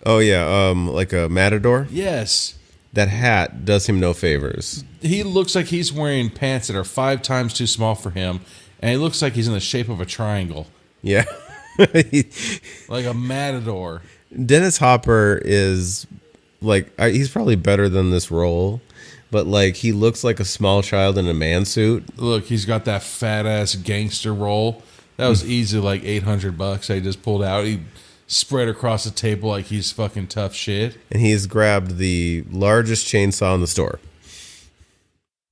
Oh, yeah. Like a matador? Yes. That hat does him no favors. He looks like he's wearing pants that are 5 times too small for him. And he looks like he's in the shape of a triangle. Yeah. Like a matador. Dennis Hopper is, like, he's probably better than this role. But, like, he looks like a small child in a man suit. Look, he's got that fat-ass gangster roll. That was easy, like $800 I just pulled out. He spread across the table like he's fucking tough shit. And he's grabbed the largest chainsaw in the store.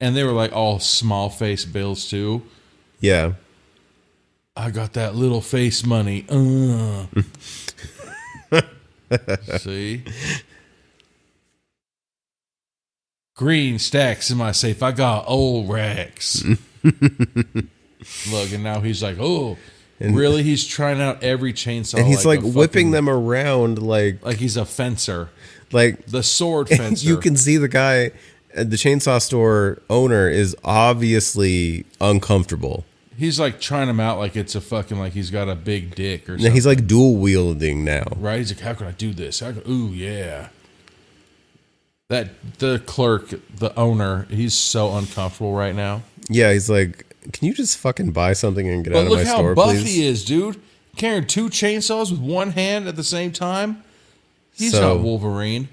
And they were, like, all small-face bills, too. Yeah. I got that little face money. See? Green stacks in my safe. I got old racks. Look, and now he's like, oh, and really? He's trying out every chainsaw. And he's like whipping them around like he's a fencer. Like the sword fencer. You can see the guy at the chainsaw store owner is obviously uncomfortable. He's like trying them out like it's a fucking, like he's got a big dick or something. And he's like dual wielding now. Right? He's like, how can I do this? Ooh, yeah. The clerk, the owner, he's so uncomfortable right now. Yeah, he's like, can you just fucking buy something and get out of my store, please? But look how buff he is, dude. Carrying 2 chainsaws with one hand at the same time. He's not Wolverine.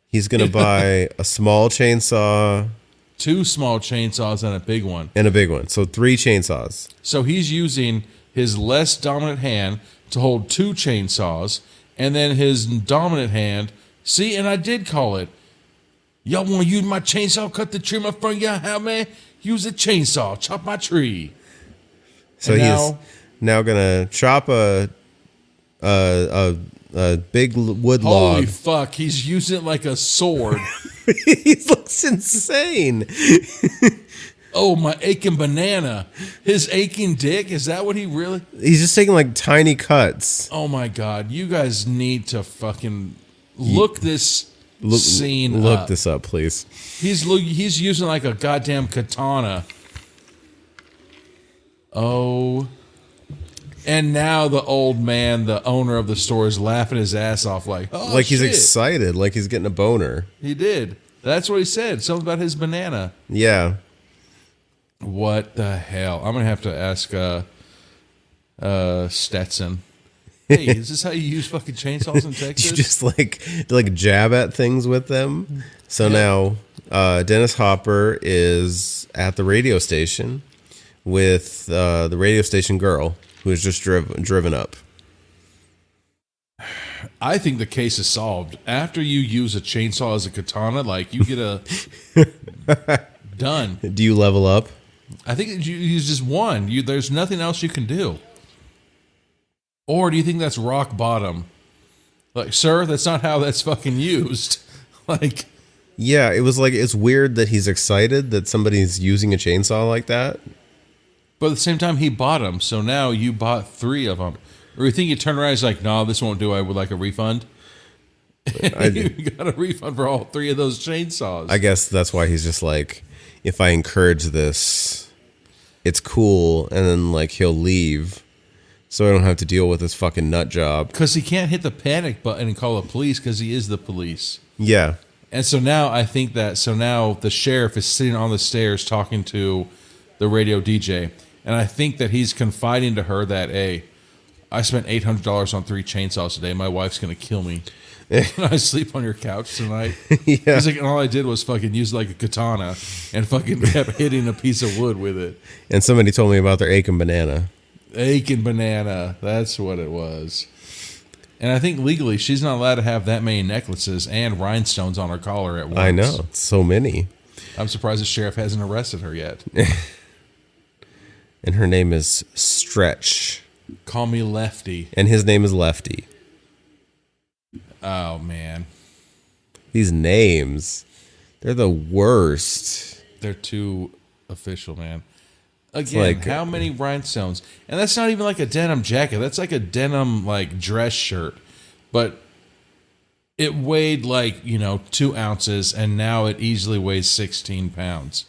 He's going to buy a small chainsaw. 2 small chainsaws and a big one. And a big one. So 3 chainsaws. So he's using his less dominant hand to hold 2 chainsaws. And then his dominant hand... See, and I did call it. Y'all want to use my chainsaw, cut the tree in my front yard? How, man? Use a chainsaw, chop my tree. So he's now gonna chop a big wood log. Holy fuck! He's using it like a sword. He looks insane. Oh, my aching banana. His aching dick. Is that what he really? He's just taking like tiny cuts. Oh my God! You guys need to fucking. Look this scene Look up. this up, please. He's using like a goddamn katana. Oh. And now the old man, the owner of the store, is laughing his ass off like, oh, like he's shit. excited, like he's getting a boner. He did. That's what he said. Something about his banana. Yeah. What the hell? I'm going to have to ask Stetson. Hey, is this how you use fucking chainsaws in Texas? You just like jab at things with them. So now Dennis Hopper is at the radio station with the radio station girl who is just driven up. I think the case is solved. After you use a chainsaw as a katana, like you get a done. Do you level up? I think you use just one. There's nothing else you can do. Or do you think that's rock bottom? Like, sir, that's not how that's fucking used. Like, yeah, it was like, it's weird that he's excited that somebody's using a chainsaw like that. But at the same time, he bought them. So now you bought 3 of them. Or you think you turn around and he's like, no, this won't do. I would like a refund. You got a refund for all 3 of those chainsaws. I guess that's why he's just like, if I encourage this, it's cool. And then like he'll leave. So I don't have to deal with this fucking nut job. Because he can't hit the panic button and call the police because he is the police. Yeah. And so now I think that, so now the sheriff is sitting on the stairs talking to the radio DJ. And I think that he's confiding to her that, hey, I spent $800 on 3 chainsaws today. My wife's going to kill me. I sleep on your couch tonight. Yeah. He's like, and all I did was fucking use like a katana and fucking kept hitting a piece of wood with it. And somebody told me about their Aiken banana. Aiken banana. That's what it was. And I think legally she's not allowed to have that many necklaces and rhinestones on her collar at once. I know. So many. I'm surprised the sheriff hasn't arrested her yet. And her name is Stretch. Call me Lefty. And his name is Lefty. Oh, man. These names, they're the worst. They're too official, man. Again, how many rhinestones? And that's not even like a denim jacket. That's like a denim like dress shirt. But it weighed like, 2 ounces, and now it easily weighs 16 pounds.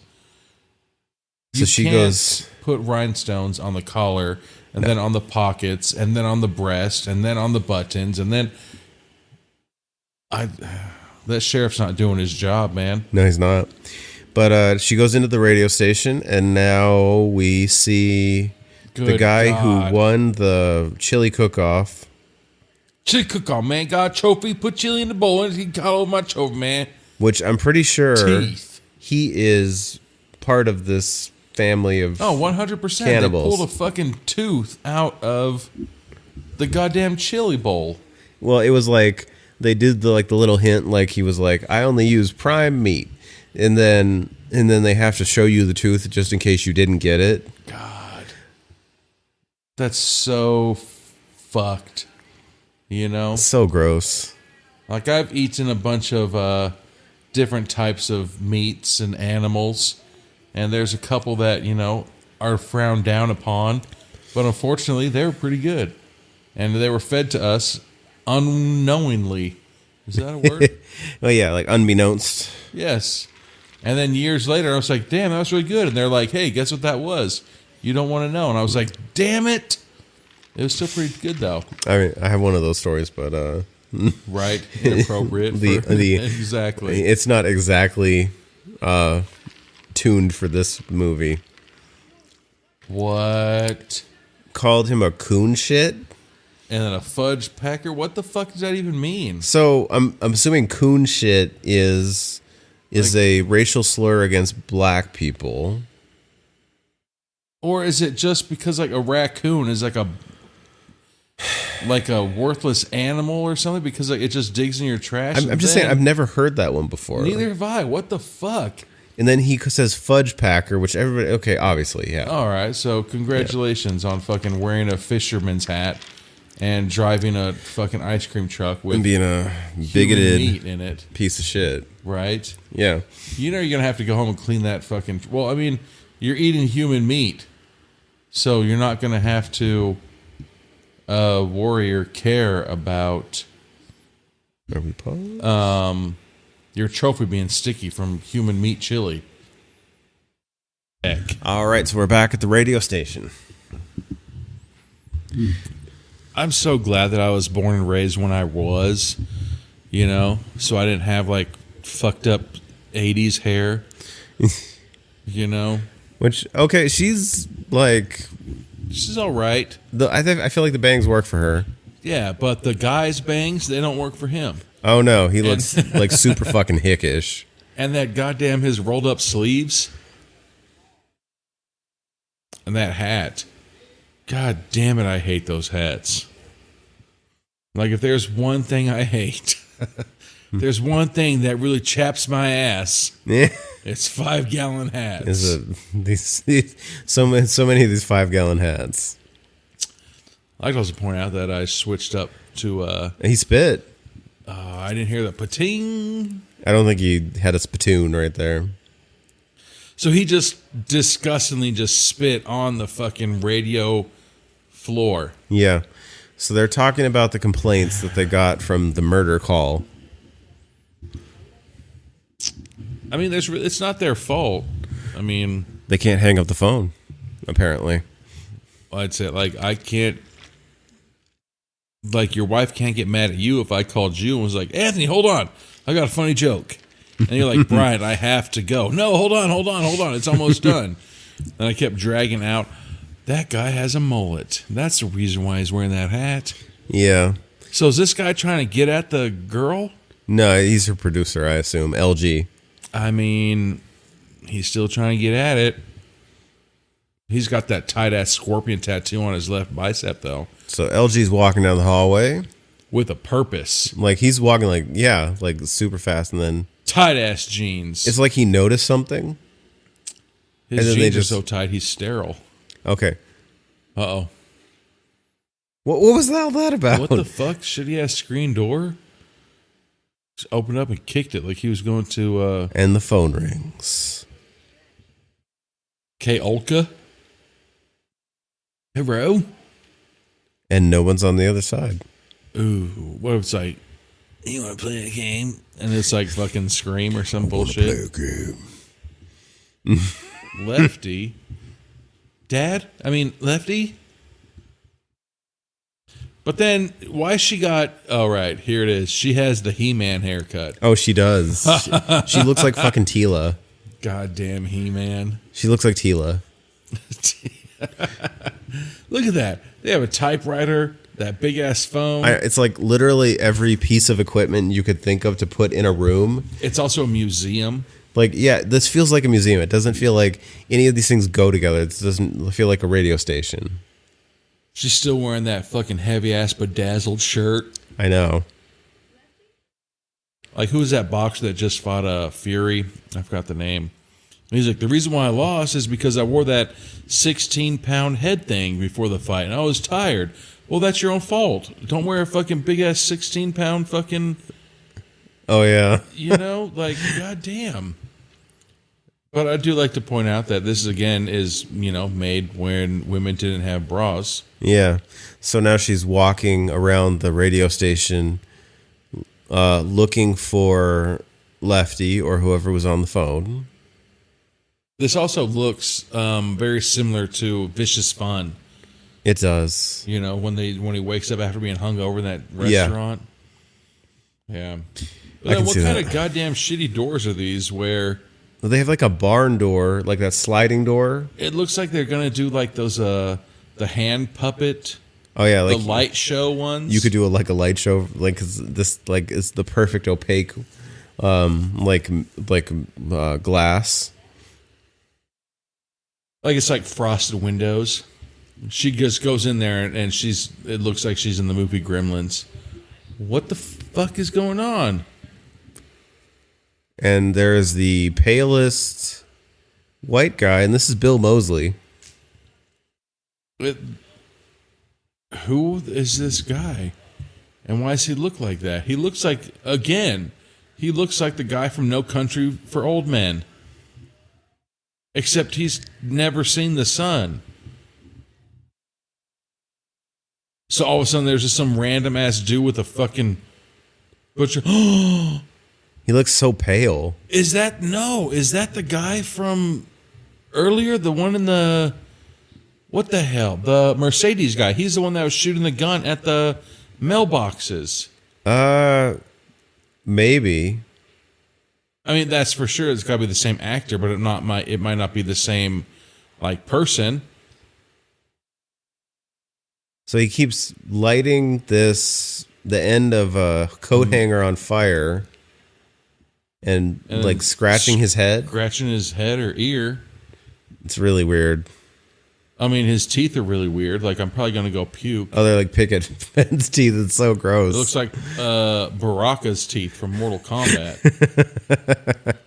So she goes, put rhinestones on the collar, and then on the pockets, and then on the breast, and then on the buttons, and then that sheriff's not doing his job, man. No, he's not. But she goes into the radio station, and now we see the guy who won the chili cook-off. Chili cook-off, man. Got a trophy. Put chili in the bowl, and he got all my trophy, man. Which I'm pretty sure Teeth. He is part of this family of 100%. cannibals. They pulled a fucking tooth out of the goddamn chili bowl. Well, it was like they did the little hint, like he was like, I only use prime meat. And then they have to show you the tooth just in case you didn't get it. God. That's so fucked. So gross. Like, I've eaten a bunch of different types of meats and animals, and there's a couple that, are frowned down upon. But unfortunately, they were pretty good. And they were fed to us unknowingly. Is that a word? Well, yeah, like unbeknownst. Yes. And then years later, I was like, damn, that was really good. And they're like, hey, guess what that was? You don't want to know. And I was like, damn it. It was still pretty good, though. I mean, I have one of those stories, but... Right. Inappropriate. Exactly. It's not exactly tuned for this movie. What? Called him a coon shit? And then a fudge packer? What the fuck does that even mean? So, I'm assuming coon shit is a racial slur against black people. Or is it just because like a raccoon is like a worthless animal or something because like it just digs in your trash? I'm just saying I've never heard that one before. Neither have I. What the fuck? And then he says fudge packer, which everybody, okay, obviously, yeah. All right, so congratulations on fucking wearing a fisherman's hat and driving a fucking ice cream truck with and being a bigoted meat in it. Piece of shit. Right? Yeah. You're going to have to go home and clean that fucking... Well, I mean, you're eating human meat, so you're not going to have to worry or care about... Are we paused? Your trophy being sticky from human meat chili. Heck. All right, so we're back at the radio station. I'm so glad that I was born and raised when I was, so I didn't have like fucked up 80s hair, Which, okay, she's like... She's all right. I feel like the bangs work for her. Yeah, but the guy's bangs, they don't work for him. Oh, no, he looks like super fucking hickish. And that goddamn his rolled up sleeves. And that hat. God damn it, I hate those hats. Like, if there's one thing I hate, there's one thing that really chaps my ass. Yeah. It's 5-gallon hats. So many of these 5-gallon hats. I'd like to also point out that I switched up to... he spit. I didn't hear the pating. I don't think he had a spittoon right there. So he just disgustingly just spit on the fucking radio floor. Yeah. So they're talking about the complaints that they got from the murder call. I mean, it's not their fault. I mean... They can't hang up the phone, apparently. I'd say, like, I can't... Like, your wife can't get mad at you if I called you and was like, Anthony, hold on. I got a funny joke. And you're like, Brian, I have to go. No, hold on. It's almost done. And I kept dragging out. that guy has a mullet. That's the reason why he's wearing that hat. Yeah. So is this guy trying to get at the girl? No, he's her producer, I assume. LG. I mean, he's still trying to get at it. He's got that tight-ass scorpion tattoo on his left bicep, though. So LG's walking down the hallway. With a purpose. Like, he's walking, like super fast, and then... Tight-ass jeans. It's like he noticed something. His jeans are so tight, he's sterile. Okay. Uh-oh. What was all that about? What the fuck? Should he have screen door? Just opened up and kicked it like he was going to... And the phone rings. K. Olka? Hello? And no one's on the other side. Ooh, what if it's like, you want to play a game? And it's like fucking Scream or some bullshit. Play a game. Lefty? Lefty? But then, why she got... Oh, right, here it is. She has the He-Man haircut. Oh, she does. she looks like fucking Tila. Goddamn He-Man. She looks like Tila. Look at that. They have a typewriter, that big-ass phone. It's like literally every piece of equipment you could think of to put in a room. It's also a museum. Like, yeah, this feels like a museum. It doesn't feel like any of these things go together. It doesn't feel like a radio station. She's still wearing that fucking heavy-ass bedazzled shirt. I know. Like, who was that boxer that just fought Fury? I forgot the name. He's like, the reason why I lost is because I wore that 16-pound head thing before the fight, and I was tired. Well, that's your own fault. Don't wear a fucking big-ass 16-pound fucking... Oh, yeah. Like, goddamn. But I do like to point out that this, again, is, made when women didn't have bras. Yeah. So now she's walking around the radio station looking for Lefty or whoever was on the phone. This also looks very similar to Vicious Fun. It does. When he wakes up after being hungover in that restaurant. Yeah. But then what kind of goddamn shitty doors are these where... Well, they have like a barn door, like that sliding door. It looks like they're going to do like those, the hand puppet... Oh yeah, like the light show ones. You could do a light show, like 'cause this like is the perfect opaque, glass. Like it's like frosted windows. She just goes in there and it looks like she's in the movie Gremlins. What the fuck is going on? And there is the palest white guy, and this is Bill Moseley. Who is this guy? And why does he look like that? He looks like the guy from No Country for Old Men. Except he's never seen the sun. So all of a sudden there's just some random ass dude with a fucking butcher. He looks so pale. Is that the guy from earlier? The one in the... What the hell? The Mercedes guy. He's the one that was shooting the gun at the mailboxes. Maybe. I mean, that's for sure. It's got to be the same actor, but it might not be the same person. So he keeps lighting the end of a coat hanger on fire, and like scratching his head. Scratching his head or ear. It's really weird. I mean, his teeth are really weird. Like, I'm probably going to go puke. Oh, they're like picket fence teeth. It's so gross. It looks like Baraka's teeth from Mortal Kombat.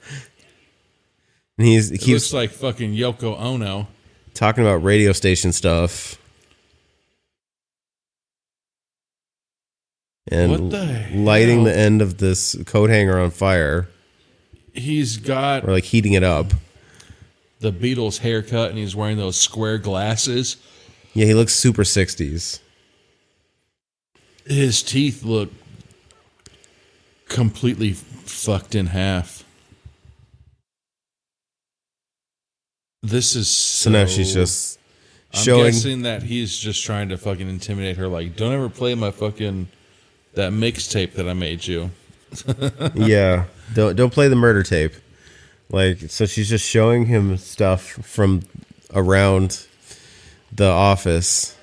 And he looks like fucking Yoko Ono. Talking about radio station stuff. And what the hell? Lighting the end of this coat hanger on fire. He's got... Or like heating it up. The Beatles haircut, and he's wearing those square glasses. Yeah, he looks super 60s. His teeth look completely fucked in half. This is so now she's just showing... I'm guessing that he's just trying to fucking intimidate her. Like, don't ever play my fucking... that mixtape that I made you. Yeah. Don't play the murder tape. Like, so she's just showing him stuff from around The Office.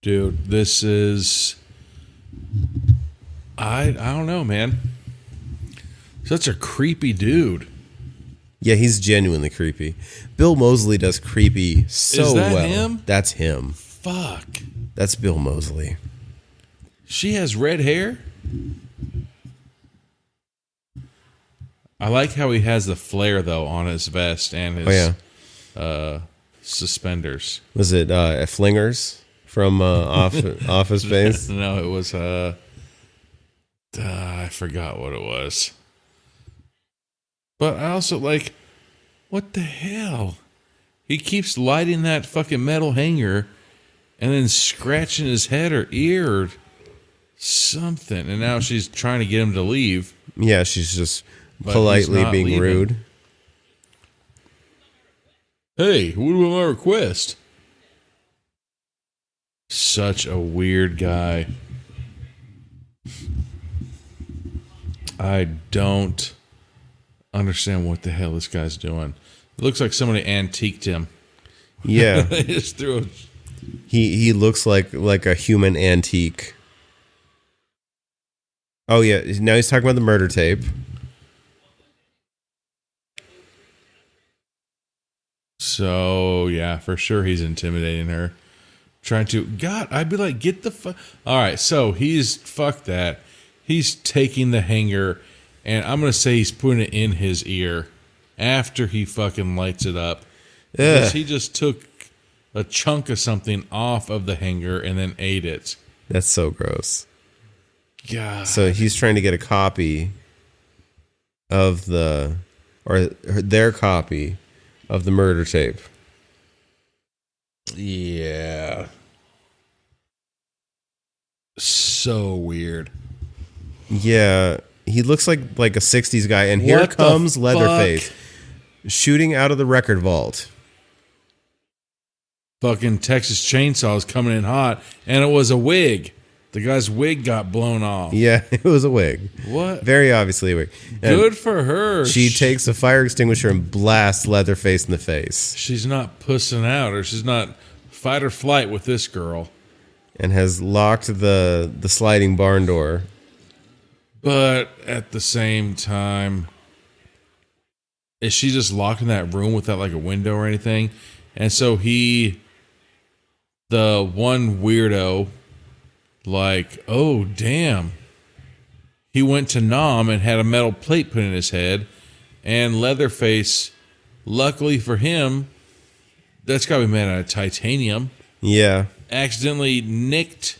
Dude, this is... I don't know, man. Such a creepy dude. Yeah, he's genuinely creepy. Bill Moseley does creepy so Is that well. him? That's him. Fuck. That's Bill Moseley. She has red hair? I like how he has the flare, though, on his vest and his suspenders. Was it Flingers from Office Space? No, it was... I forgot what it was. But I also like, what the hell? He keeps lighting that fucking metal hanger and then scratching his head or ear or something. And now she's trying to get him to leave. Yeah, she's just But politely he's not being leaving. rude. Hey, what about my request? Such a weird guy. I don't understand what the hell this guy's doing. It looks like somebody antiqued him. Yeah. They just threw a... He looks like a human antique. Oh yeah, now he's talking about the murder tape. So, yeah, for sure he's intimidating her. Trying to... God, I'd be like, get the fuck... All right, so he's... Fuck that. He's taking the hanger, and I'm going to say he's putting it in his ear after he fucking lights it up. Because he just took a chunk of something off of the hanger and then ate it. That's so gross. God. So he's trying to get a copy of their copy of the murder tape. Yeah. So weird. Yeah, he looks like a 60s guy, and here What the comes fuck? Leatherface shooting out of the record vault. Fucking Texas Chainsaw is coming in hot, and it was a wig. The guy's wig got blown off. Yeah, it was a wig. What? Very obviously a wig. And Good for her. she takes a fire extinguisher and blasts Leatherface in the face, She's not pussing out, or she's not fight or flight with this girl. and has locked the sliding barn door. But at the same time, is she just locked in that room without like a window or anything? And so the one weirdo, like, oh, damn. He went to Nam and had a metal plate put in his head. And Leatherface, luckily for him, that's got to be made out of titanium, Yeah, accidentally nicked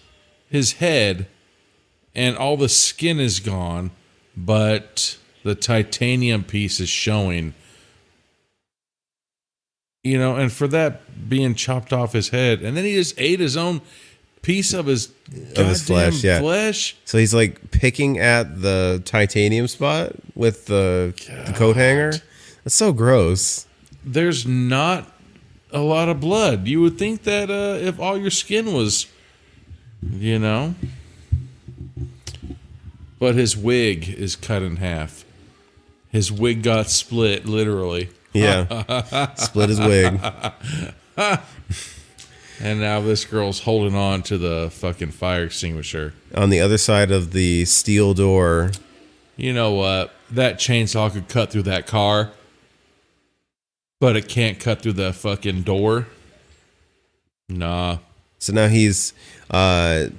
his head. And all the skin is gone, but the titanium piece is showing. You know, and for that being chopped off his head, and then he just ate his own piece of his flesh, yeah. flesh. so he's like picking at the titanium spot with the coat hanger. That's so gross. There's not a lot of blood. You would think that if all your skin was, you know. But his wig is cut in half. His wig got split, literally. Yeah, split his wig. And now this girl's holding on to the fucking fire extinguisher. On the other side of the steel door. You know what? That chainsaw could cut through that car, but it can't cut through the fucking door. Nah. So now he's the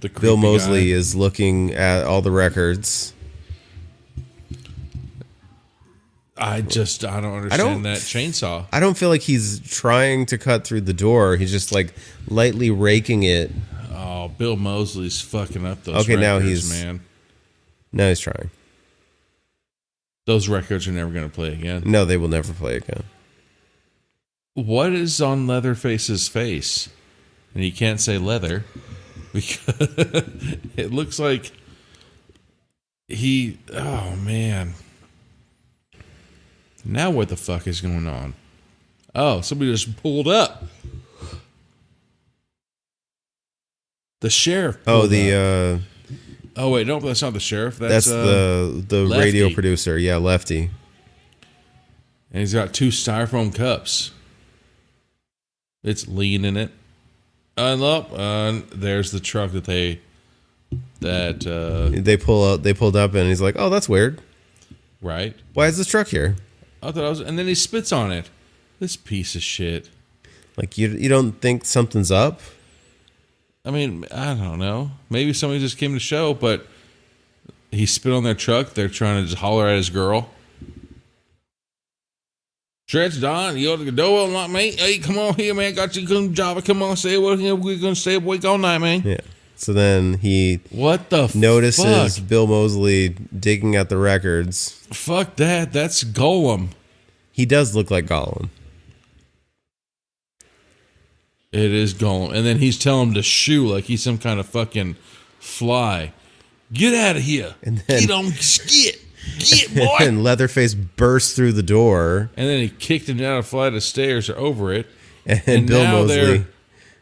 The creepy Bill Moseley guy. is looking at all the records. I don't understand that chainsaw. I don't feel like he's trying to cut through the door. He's just like lightly raking it. Oh, Bill Moseley's fucking up those Okay, records, now he's- man. No, he's trying. Those records are never going to play again. No, they will never play again. What is on Leatherface's face? And you can't say leather because it looks like oh man. Now what the fuck is going on? Oh, somebody just pulled up. The sheriff. Oh, pulled up. the Oh wait, no, that's not the sheriff. that's the Lefty. radio producer. Yeah, Lefty. And he's got 2 styrofoam cups. It's leaning it. And up, there's the truck that they pulled up, and he's like, "Oh, that's weird. Right? Why is this truck here?" I thought and then he spits on it. This piece of shit. Like you don't think something's up? I mean, I don't know. Maybe somebody just came to show, but he spit on their truck. They're trying to just holler at his girl. Stretch Don, you ought to go not me. Hey, come on here, man. Got you good job. Come on, say what we're gonna stay awake all night, man. Yeah. So then he notices fuck? Bill Moseley digging at the records. Fuck that. That's Golem. He does look like Gollum. It is Golem. And then he's telling him to shoo like he's some kind of fucking fly. Get out of here. And then, get on, get, boy. And Leatherface bursts through the door. And then he kicked him down a flight of stairs or over it. And Bill Moseley,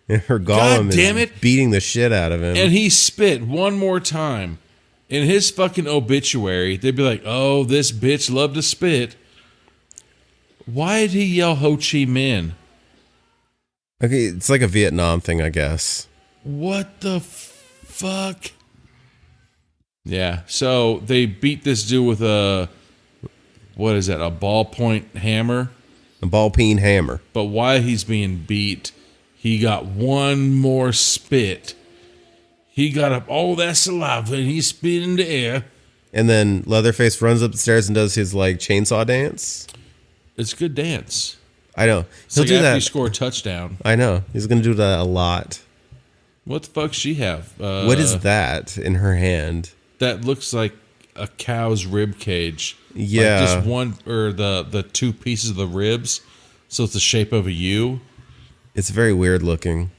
her Gollum, is beating the shit out of him. And he spit one more time. In his fucking obituary, they'd be like, "Oh, this bitch loved to spit." Why did he yell Ho Chi Minh? Okay, it's like a Vietnam thing, I guess. What the fuck? Yeah, so they beat this dude with what is that, a ballpoint hammer? A ball peen hammer. But while he's being beat, he got one more spit. He got up all that saliva and he spit in the air. And then Leatherface runs up the stairs and does his like chainsaw dance. It's a good dance. I know. He'll do that. You score a touchdown. I know. He's going to do that a lot. What the fuck she have? What is that in her hand? That looks like a cow's rib cage. Yeah. Like just one, or the two pieces of the ribs. So it's the shape of a U. It's very weird looking.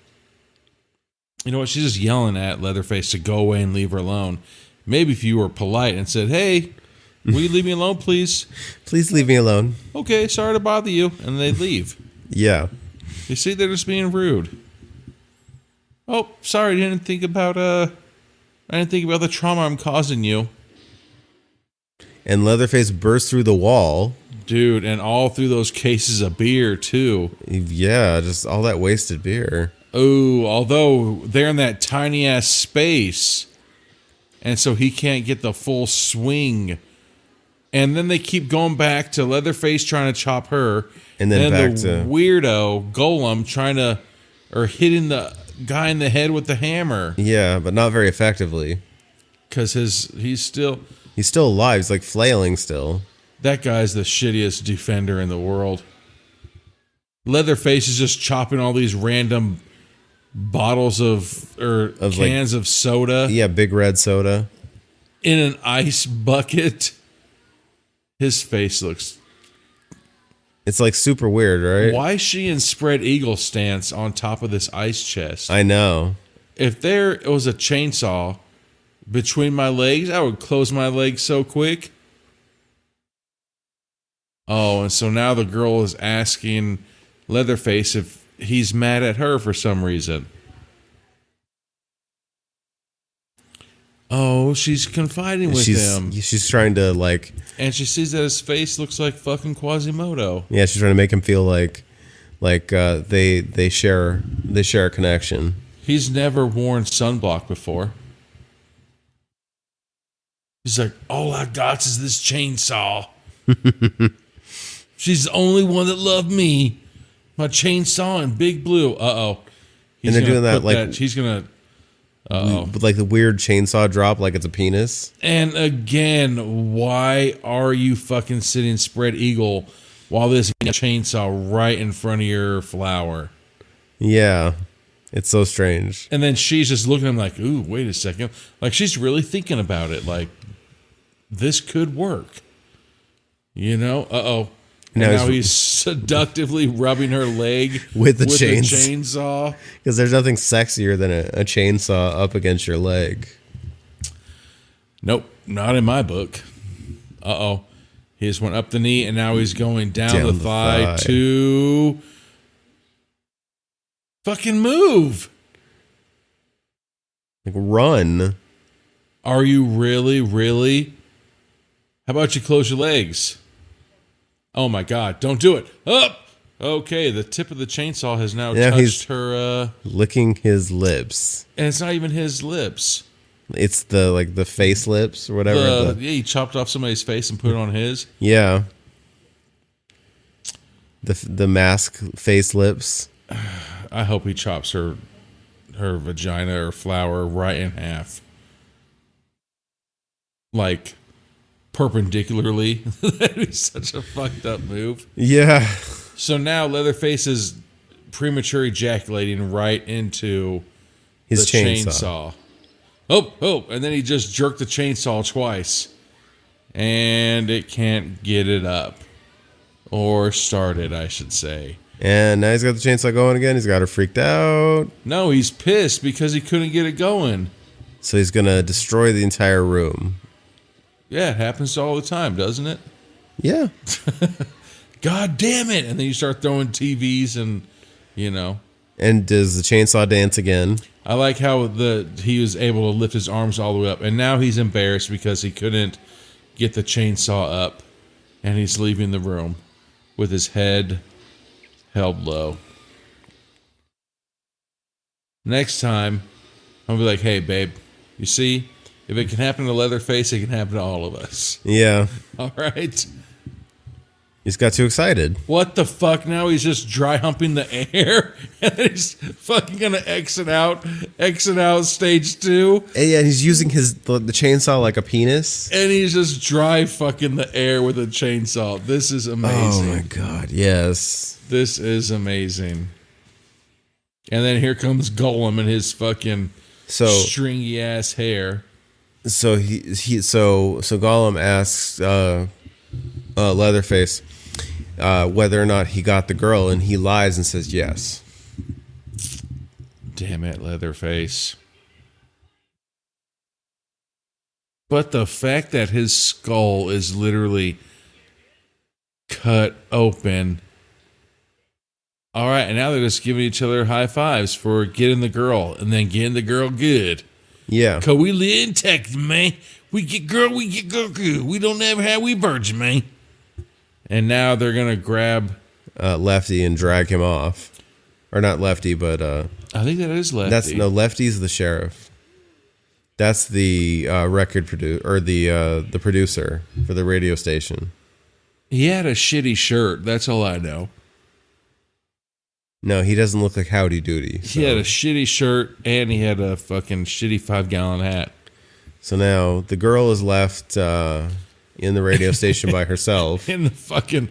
You know what? She's just yelling at Leatherface to go away and leave her alone. Maybe if you were polite and said, "Hey, will you leave me alone, please? Please leave me alone." Okay, sorry to bother you. And they'd leave. Yeah. You see, they're just being rude. Oh, sorry, I didn't think about the trauma I'm causing you. And Leatherface bursts through the wall. Dude, and all through those cases of beer, too. Yeah, just all that wasted beer. Oh, although they're in that tiny-ass space, and so he can't get the full swing. And then they keep going back to Leatherface trying to chop her. And then back the to weirdo Golem hitting the guy in the head with the hammer. Yeah, but not very effectively. Because he's still alive. He's like flailing still. That guy's the shittiest defender in the world. Leatherface is just chopping all these random bottles of cans of soda. Yeah, big red soda. In an ice bucket. His face looks... It's like super weird, right? Why is she in spread eagle stance on top of this ice chest? I know. If there was a chainsaw between my legs, I would close my legs so quick. Oh, and so now the girl is asking Leatherface if he's mad at her for some reason. Oh, she's confiding with him. She's trying to like... And she sees that his face looks like fucking Quasimodo. Yeah, she's trying to make him feel like they share a connection. He's never worn sunblock before. He's like, all I got is this chainsaw. She's the only one that loved me. My chainsaw and Big Blue. Uh-oh. And they're doing that like... He's going to... Uh-oh. With like the weird chainsaw drop like it's a penis. And again, why are you fucking sitting spread eagle while this chainsaw right in front of your flower? Yeah. It's so strange. And then she's just looking at him like, ooh, wait a second. Like she's really thinking about it. Like, this could work. You know? Uh-oh. And now he's seductively rubbing her leg with the chainsaw. Because there's nothing sexier than a chainsaw up against your leg. Nope, not in my book. Uh-oh. He just went up the knee, and now he's going down the thigh to... Fucking move! Like, run. Are you really? How about you close your legs? Oh my God, don't do it. Up! Okay, the tip of the chainsaw has now Yeah, he's- touched her, Licking his lips. and it's not even his lips. It's the face lips or whatever. Yeah, he chopped off somebody's face and put it on his. Yeah. The mask face lips. I hope he chops her vagina or flower right in half. Like, perpendicularly. That'd be such a fucked up move. Yeah. So now Leatherface is premature ejaculating right into His the chainsaw. Oh, and then he just jerked the chainsaw twice. And it can't get it up. Or start it, I should say. And now he's got the chainsaw going again. He's got her freaked out. No, he's pissed because he couldn't get it going. So he's going to destroy the entire room. Yeah, it happens all the time, doesn't it? Yeah. God damn it! And then you start throwing TVs and, And does the chainsaw dance again? I like how he was able to lift his arms all the way up. And now he's embarrassed because he couldn't get the chainsaw up. And he's leaving the room with his head held low. Next time, I'll be like, hey, babe, you see, if it can happen to Leatherface, it can happen to all of us. Yeah. All right? He's got too excited. What the fuck? Now he's just dry humping the air, and then he's fucking gonna exit out stage 2, And yeah, he's using the chainsaw like a penis. and he's just dry fucking the air with a chainsaw. This is amazing. Oh my god, yes. This is amazing. And then here comes Golem and his fucking stringy ass hair. So Gollum asks Leatherface whether or not he got the girl, and he lies and says yes. Damn it, Leatherface. But the fact that his skull is literally cut open. All right, and now they're just giving each other high fives for getting the girl and then getting the girl good. Yeah. Cause we live in Texas, man. We get girl good. We don't ever have we virgin, man. And now they're gonna grab Lefty and drag him off. Or not Lefty, but I think that is Lefty. Lefty's the sheriff. That's the record producer or the producer for the radio station. He had a shitty shirt. That's all I know. No, he doesn't look like Howdy Doody. So. He had a shitty shirt and he had a fucking shitty 5-gallon hat. So now the girl is left in the radio station by herself. In the fucking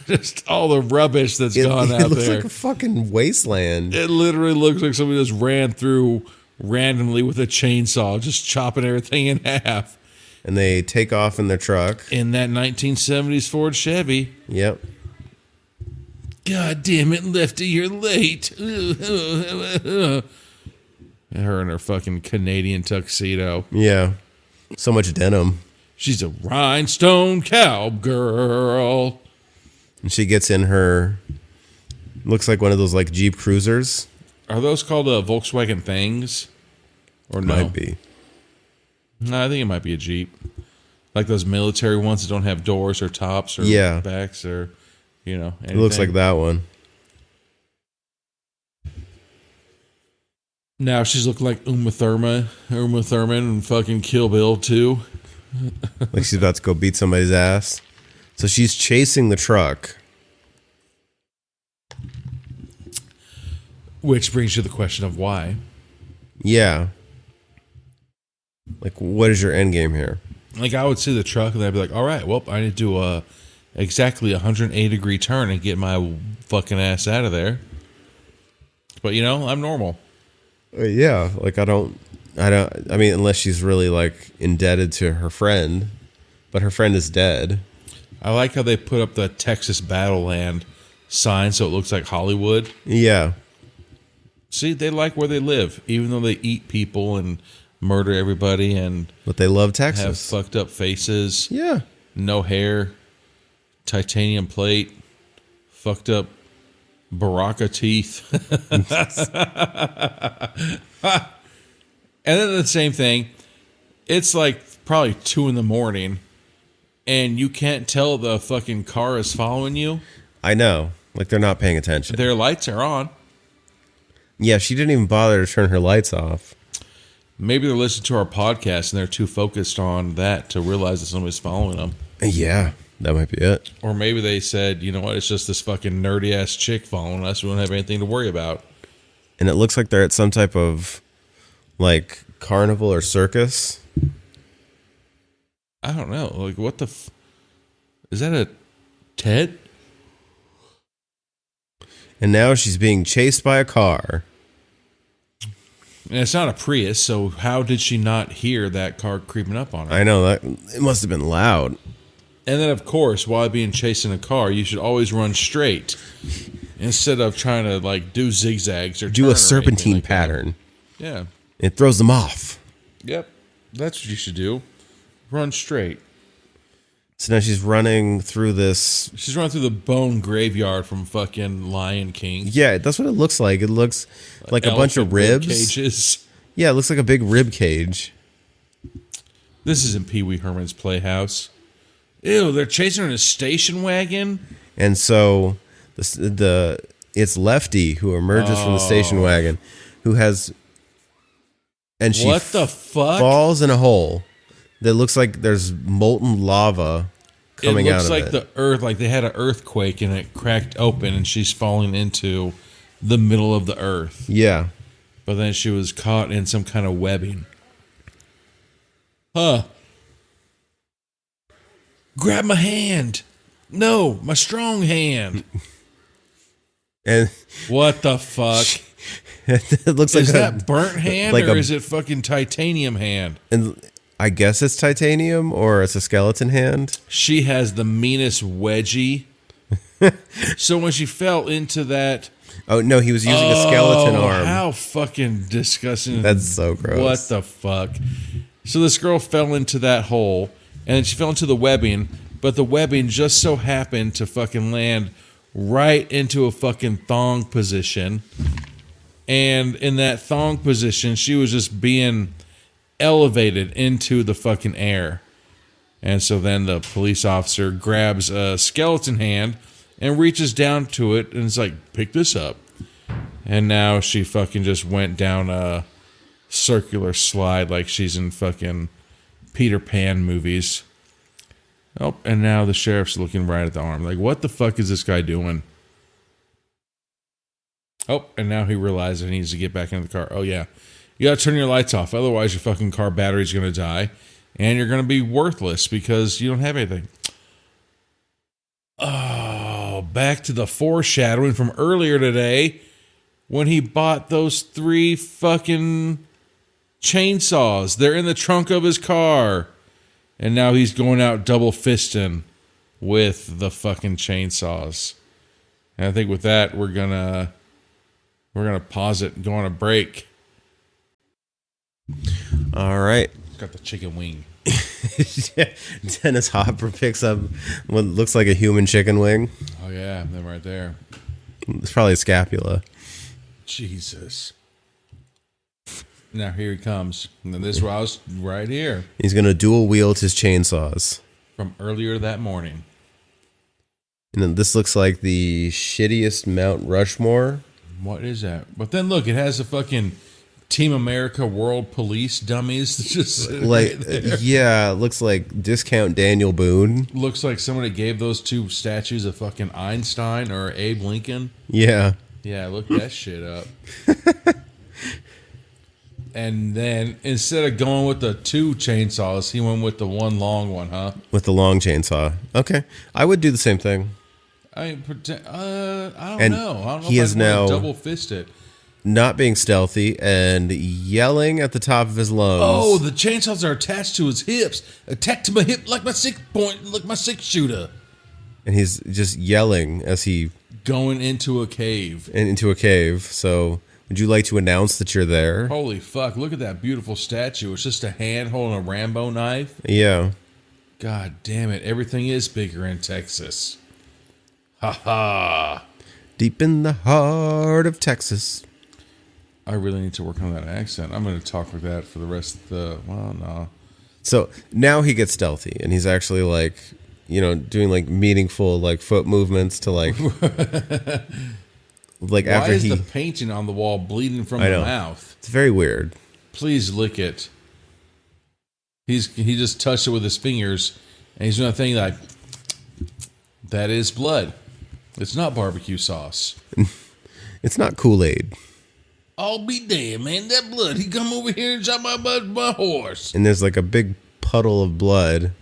just all the rubbish that's gone out It looks there. like a fucking wasteland. It literally looks like somebody just ran through randomly with a chainsaw, just chopping everything in half. And they take off in their truck. In that 1970s Ford Chevy. Yep. God damn it, Lefty, you're late. Her in her fucking Canadian tuxedo. Yeah. So much denim. She's a rhinestone cowgirl. And she gets in her, looks like one of those like Jeep Cruisers. Are those called Volkswagen things? Or no? Might be. No, I think it might be a Jeep. Like those military ones that don't have doors or tops or backs or, anything. It looks like that one. Now she's looking like Uma Thurman and fucking Kill Bill too. Like she's about to go beat somebody's ass. So she's chasing the truck. Which brings you to the question of why. Yeah. Like, what is your end game here? Like, I would see the truck and I'd be like, all right, well, I need to do exactly 180-degree turn and get my fucking ass out of there. But, I'm normal. Yeah. Like, I mean, unless she's really, like, indebted to her friend. But her friend is dead. I like how they put up the Texas Battleland sign so it looks like Hollywood. Yeah. See, they like where they live, even though they eat people and murder everybody and But they love Texas. have fucked up faces. Yeah. No hair, titanium plate, fucked up Baraka teeth. And then the same thing, it's like probably 2 a.m. and you can't tell the fucking car is following you. I know. Like, they're not paying attention. Their lights are on. Yeah, she didn't even bother to turn her lights off. Maybe they're listening to our podcast and they're too focused on that to realize that somebody's following them. Yeah, that might be it. Or maybe they said, you know what, it's just this fucking nerdy-ass chick following us. We don't have anything to worry about. And it looks like they're at some type of, like, carnival or circus. I don't know. Like, what the... Is that a Ted? And now she's being chased by a car. And it's not a Prius, so how did she not hear that car creeping up on her? I know, that it must have been loud. And then, of course, while being chased in a car, you should always run straight instead of trying to, like, do zigzags or Do a turn or anything serpentine like that. pattern. Yeah. It throws them off. Yep. That's what you should do. Run straight. So now she's running through this. She's running through the bone graveyard from fucking Lion King. Yeah, that's what it looks like. It looks like a bunch of Elephant rib ribs. cages. Yeah, it looks like a big rib cage. This isn't Pee Wee Herman's Playhouse. Ew, they're chasing her in a station wagon? And so it's Lefty who emerges from the station wagon, who has, and she What the fuck? falls in a hole that looks like there's molten lava coming out of it. It looks like the earth, like they had an earthquake and it cracked open and she's falling into the middle of the earth. Yeah. But then she was caught in some kind of webbing. Huh. Grab my hand. No, my strong hand. And What the fuck? it looks like Is that burnt hand like or a- is it fucking titanium hand? and I guess it's titanium or it's a skeleton hand. She has the meanest wedgie. So when she fell into that... Oh no, he was using a skeleton arm. How fucking disgusting. That's so gross. What the fuck? So this girl fell into that hole, and she fell into the webbing, but the webbing just so happened to fucking land right into a fucking thong position. And in that thong position, she was just being elevated into the fucking air. And so then the police officer grabs a skeleton hand and reaches down to it and is like, pick this up. And now she fucking just went down a circular slide like she's in fucking Peter Pan movies. Oh, and now the sheriff's looking right at the arm. Like, what the fuck is this guy doing? Oh, and now he realizes he needs to get back into the car. Oh, yeah. You gotta turn your lights off. Otherwise, your fucking car battery's gonna die. And you're gonna be worthless because you don't have anything. Oh, back to the foreshadowing from earlier today when he bought those 3 fucking chainsaws. They're in the trunk of his car. And now he's going out double fisting with the fucking chainsaws. And I think with that, we're gonna pause it and go on a break. All right. Got the chicken wing. Dennis Hopper picks up what looks like a human chicken wing. Oh yeah, them right there. It's probably a scapula. Jesus. Now here he comes. And then this was right here He's going to dual wield his chainsaws. from earlier that morning. And then this looks like the shittiest Mount Rushmore. What is that? But then look, it has a fucking Team America World Police dummies just sitting Like, right there. yeah, it looks like discount Daniel Boone. Looks like somebody gave those 2 statues of fucking Einstein or Abe Lincoln. Yeah. Yeah, look that shit up. And then instead of going with the 2 chainsaws, he went with the one long one, huh? With the long chainsaw. Okay. I would do the same thing. I don't know. I don't know he if is I'd now- want to double fist it. Not being stealthy and yelling at the top of his lungs. Oh, the chainsaws are attached to his hips. Attack to my hip like my 6-shooter. And he's just yelling as he Going into a cave. into a cave. So, would you like to announce that you're there? Holy fuck, look at that beautiful statue. It's just a hand holding a Rambo knife. Yeah. God damn it, everything is bigger in Texas. Ha ha. Deep in the heart of Texas. I really need to work on that accent. I'm going to talk like that for the rest of the... Well, no. So now he gets stealthy and he's actually like, doing like meaningful like foot movements to like like Why after is he the painting on the wall bleeding from I the know. mouth? It's very weird. Please lick it. He just touched it with his fingers, and he's doing a thing like, that is blood. It's not barbecue sauce. It's not Kool-Aid. I'll be damned, man. That blood. He come over here and shot my horse. And there's like a big puddle of blood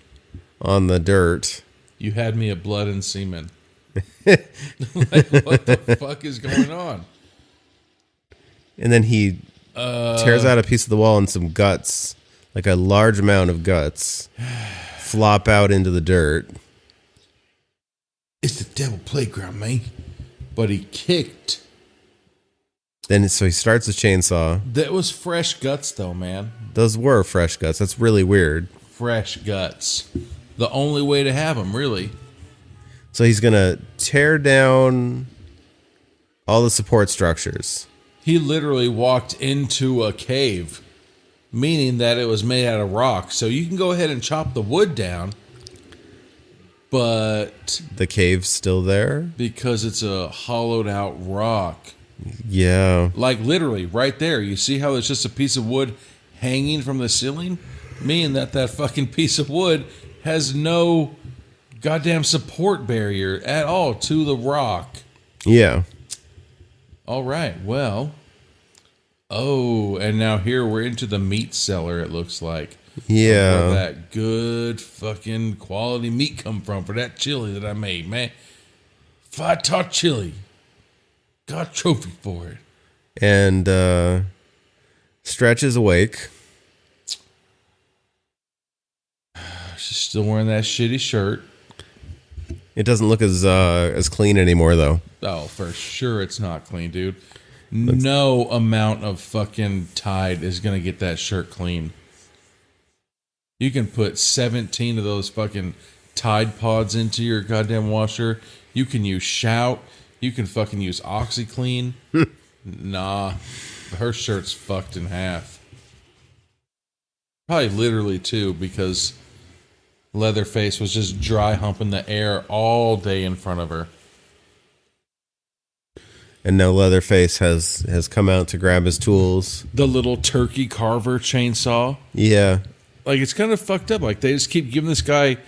on the dirt. You had me at blood and semen. Like, what the fuck is going on? And then he tears out a piece of the wall and some guts, like a large amount of guts, flop out into the dirt. It's the devil playground, man. But he kicked. Then so he starts the chainsaw. That was fresh guts, though, man. Those were fresh guts. That's really weird. Fresh guts. The only way to have them, really. So he's going to tear down all the support structures. He literally walked into a cave, meaning that it was made out of rock. So you can go ahead and chop the wood down, but The cave's still there? because it's a hollowed out rock, Yeah. like literally right there, you see how it's just a piece of wood hanging from the ceiling? Meaning that fucking piece of wood has no goddamn support barrier at all to the rock. Yeah. All right, well. Oh, and now here we're into the meat cellar, it looks like. Yeah. Where that good fucking quality meat come from for that chili that I made, man. 5-top chili. Got a trophy for it. And Stretch is awake. She's still wearing that shitty shirt. It doesn't look as clean anymore, though. Oh, for sure it's not clean, dude. No amount of fucking Tide is going to get that shirt clean. You can put 17 of those fucking Tide Pods into your goddamn washer. You can use Shout. You can fucking use OxyClean. Nah. Her shirt's fucked in half. Probably literally, too, because Leatherface was just dry humping the air all day in front of her. And now Leatherface has come out to grab his tools. The little turkey carver chainsaw. Yeah. Like, it's kind of fucked up. Like, they just keep giving this guy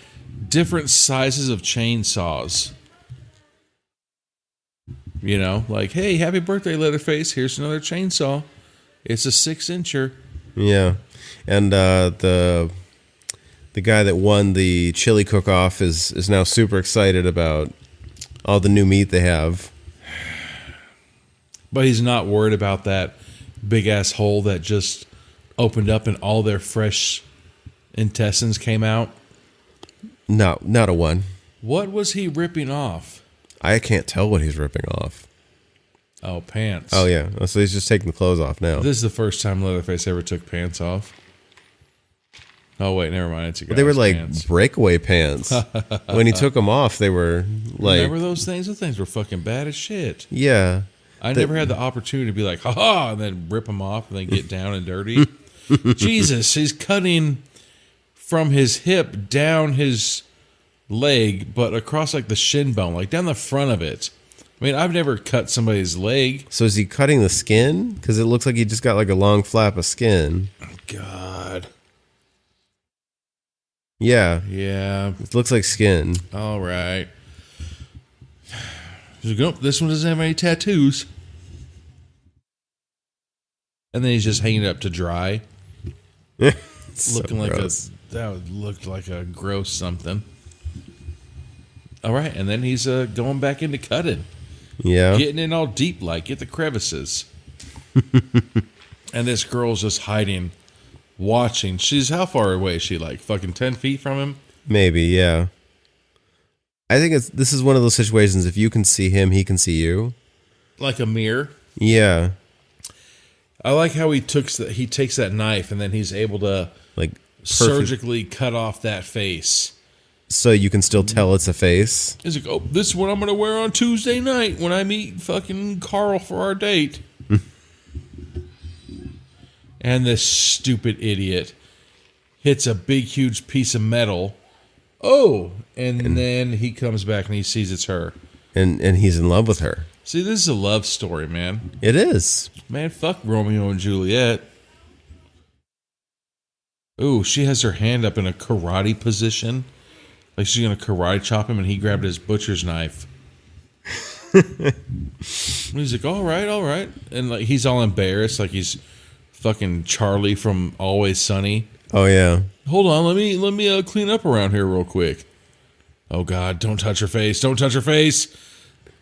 different sizes of chainsaws. You know? Like, hey, happy birthday, Leatherface. Here's another chainsaw. It's a 6-incher. Yeah. And the guy that won the chili cook-off is now super excited about all the new meat they have. But he's not worried about that big-ass hole that just opened up and all their fresh intestines came out. No, not a one. What was he ripping off? I can't tell what he's ripping off. Oh, pants. Oh, yeah. So he's just taking the clothes off now. This is the first time Leatherface ever took pants off. Oh, wait, never mind. It's a guy's They were like pants. breakaway pants. When he took them off, they were like... Remember those things? Those things were fucking bad as shit. Yeah. I never had the opportunity to be like, ha-ha, and then rip them off and then get down and dirty. Jesus, he's cutting from his hip down his leg, but across like the shin bone, like down the front of it. I mean, I've never cut somebody's leg. So is he cutting the skin? Because it looks like he just got like a long flap of skin. God. Yeah. Yeah. It looks like skin. All right. He's like, nope, this one doesn't have any tattoos. And then he's just hanging it up to dry. Looking like gross. looked like a gross something. All right, and then he's going back into cutting. Yeah. Getting in all deep like, get the crevices. And this girl's just hiding, watching. She's, how far away is she? Like fucking 10 feet from him? Maybe, yeah. I think this is one of those situations, if you can see him, he can see you. Like a mirror. Yeah. I like how he takes that knife and then he's able to Like surgically cut off that face. So you can still tell it's a face. He's like, oh, this is what I'm going to wear on Tuesday night when I meet fucking Carl for our date. And this stupid idiot hits a big, huge piece of metal Oh, and then he comes back and he sees it's her. And he's in love with her. See, this is a love story, man. It is. Man, fuck Romeo and Juliet. Ooh, she has her hand up in a karate position. Like she's going to karate chop him, and he grabbed his butcher's knife. He's like, all right. And like he's all embarrassed, like he's fucking Charlie from Always Sunny. Oh, yeah. Hold on, let me clean up around here real quick. Oh, God, don't touch her face. Don't touch her face.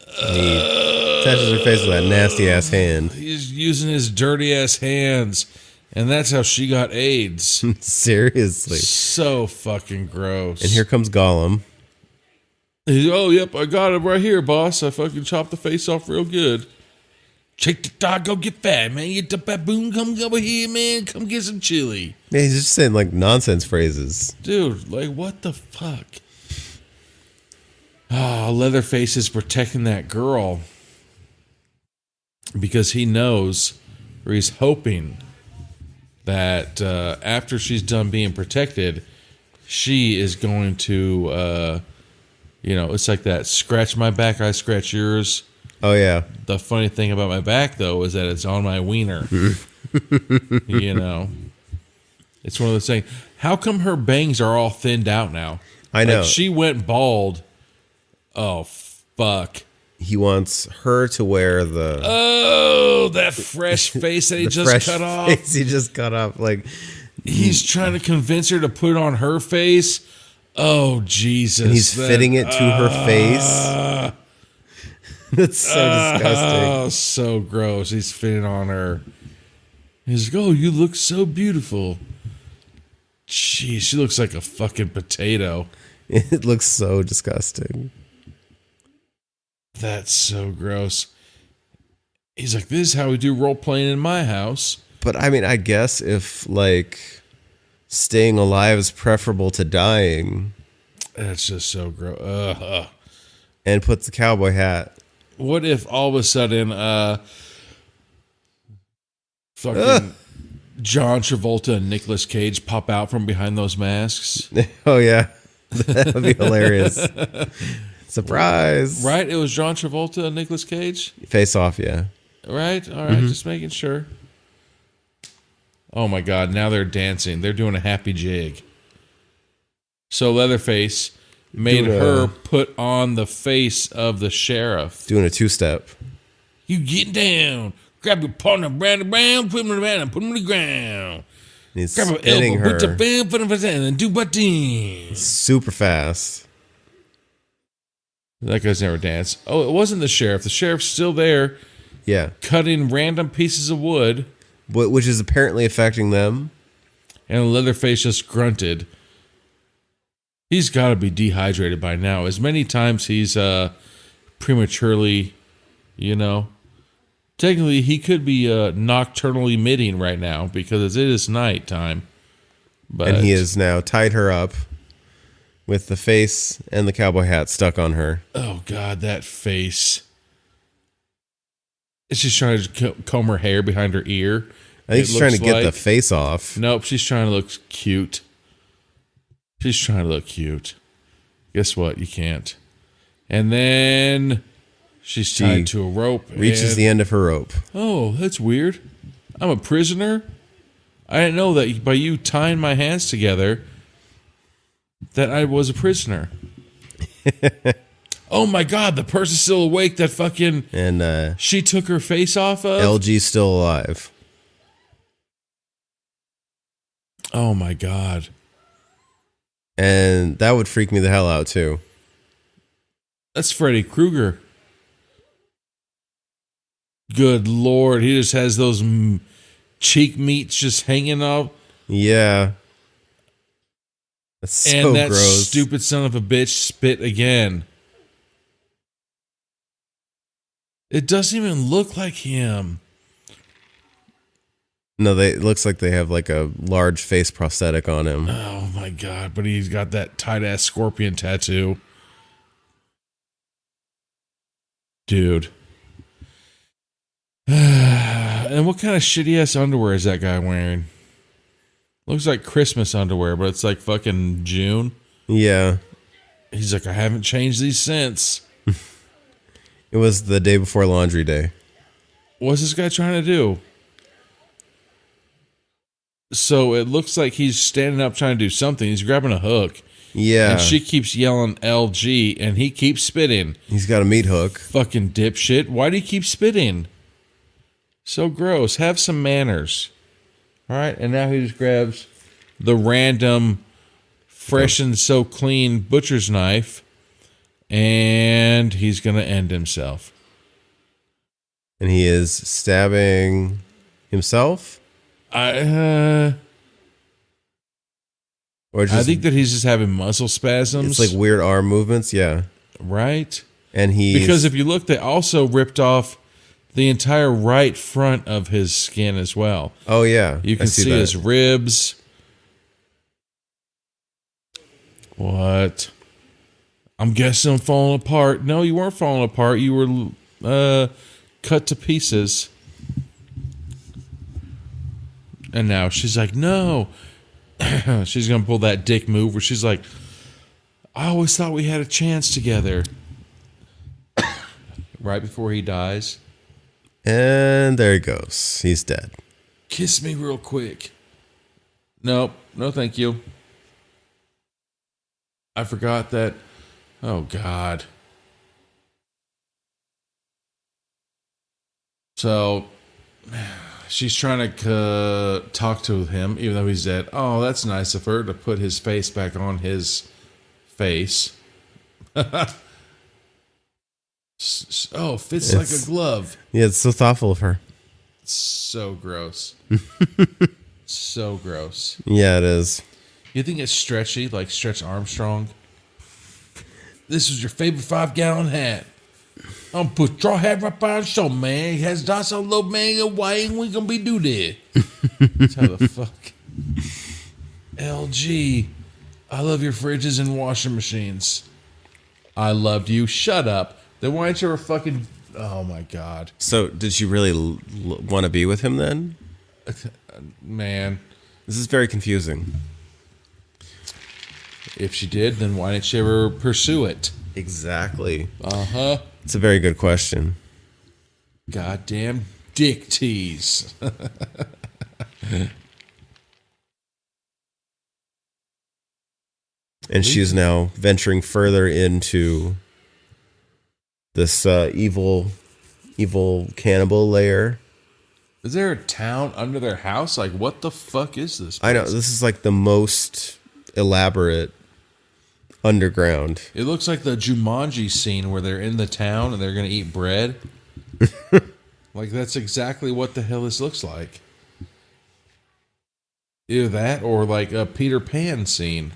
He touches her face with that nasty-ass hand. He's using his dirty-ass hands. And that's how she got AIDS. Seriously. So fucking gross. And here comes Gollum. Oh, yep, I got it right here, boss. I fucking chopped the face off real good. Shake the dog, go get fat, man. Get the baboon, come over here, man. Come get some chili. Yeah, he's just saying like nonsense phrases. Dude, like what the fuck? Leatherface is protecting that girl because he knows, or he's hoping that after she's done being protected, she is going to, it's like that scratch my back, I scratch yours. Oh, yeah. The funny thing about my back, though, is that it's on my wiener. It's one of those things. How come her bangs are all thinned out now? I know. Like she went bald. Oh, fuck. He wants her to wear the... Oh, that fresh face that he just cut off. Face he just cut off. Like, he's trying to convince her to put it on her face. Oh, Jesus. And he's fitting it to her face. That's so disgusting. Oh, so gross. He's fitting on her. He's like, oh, you look so beautiful. Jeez, she looks like a fucking potato. It looks so disgusting. That's so gross. He's like, this is how we do role playing in my house. But I mean, I guess if like staying alive is preferable to dying. That's just so gross. And puts the cowboy hat. What if all of a sudden, fucking John Travolta and Nicolas Cage pop out from behind those masks? Oh, yeah. That would be hilarious. Surprise. Right? It was John Travolta and Nicolas Cage? Face Off, yeah. Right? All right, just making sure. Oh, my God. Now they're dancing. They're doing a happy jig. So Leatherface made her put on the face of the sheriff. Doing a two-step. You get down. Grab your partner, Brandon Brown, put him in the ground, put him on the ground. And he's Grab her spinning elbow, her put the band, put him in and do what then? super fast. That guy's never danced. Oh, it wasn't the sheriff. The sheriff's still there. Yeah. Cutting random pieces of wood. Which is apparently affecting them. And Leatherface just grunted. He's got to be dehydrated by now. As many times he's prematurely, technically he could be nocturnally emitting right now because it is nighttime. But And he has now tied her up with the face and the cowboy hat stuck on her. Oh, God, that face. Is she trying to comb her hair behind her ear? I think she's trying to get the face off. Nope, she's trying to look cute. She's trying to look cute. Guess what? You can't. And then she's tied to a rope. Reaches the end of her rope. Oh, that's weird. I'm a prisoner? I didn't know that by you tying my hands together that I was a prisoner. Oh my God, the person's still awake that fucking... And she took her face off of? LG's still alive. Oh my God. And that would freak me the hell out too. That's Freddy Krueger. Good Lord, he just has those cheek meats just hanging up. Yeah. That's so and that gross. stupid son of a bitch spit again. It doesn't even look like him. No, it looks like they have like a large face prosthetic on him. Oh my God, but he's got that tight ass scorpion tattoo. Dude. And what kind of shitty ass underwear is that guy wearing? Looks like Christmas underwear, but it's like fucking June. Yeah. He's like, I haven't changed these since. It was the day before laundry day. What's this guy trying to do? So it looks like he's standing up trying to do something. He's grabbing a hook. Yeah. And she keeps yelling LG, and he keeps spitting. He's got a meat hook. Fucking dipshit. Why do you keep spitting? So gross. Have some manners. All right. And now he just grabs the random, fresh and so clean butcher's knife, and he's going to end himself. And he is stabbing himself? I think that he's just having muscle spasms. It's like weird arm movements, yeah. Right? And because if you look, they also ripped off the entire right front of his skin as well. Oh, yeah. You can see his ribs. What? I'm guessing I'm falling apart. No, you weren't falling apart. You were cut to pieces. And now she's like, no. She's going to pull that dick move where she's like, I always thought we had a chance together. Right before he dies. And there he goes. He's dead. Kiss me real quick. Nope. No, thank you. I forgot that. Oh, God. So she's trying to talk to him, even though he's dead. Oh, that's nice of her to put his face back on his face. Oh, fits like a glove. Yeah, it's so thoughtful of her. So gross. So gross. Yeah, it is. You think it's stretchy, like Stretch Armstrong? This is your favorite 5-gallon hat. I'm put straw hat right by the show, man. He has dots on little man and why ain't we gonna be do that? That's how the fuck. LG, I love your fridges and washing machines. I loved you. Shut up. Then why didn't you ever fucking... Oh, my God. So, did she really want to be with him then? Man. This is very confusing. If she did, then why didn't she ever pursue it? Exactly. Uh-huh. It's a very good question. Goddamn dick tease. And she's now venturing further into this evil cannibal lair. Is there a town under their house? Like, what the fuck is this place? I know, this is like the most elaborate underground. It looks like the Jumanji scene where they're in the town and they're going to eat bread. Like, that's exactly what the hell this looks like. Either that or like a Peter Pan scene.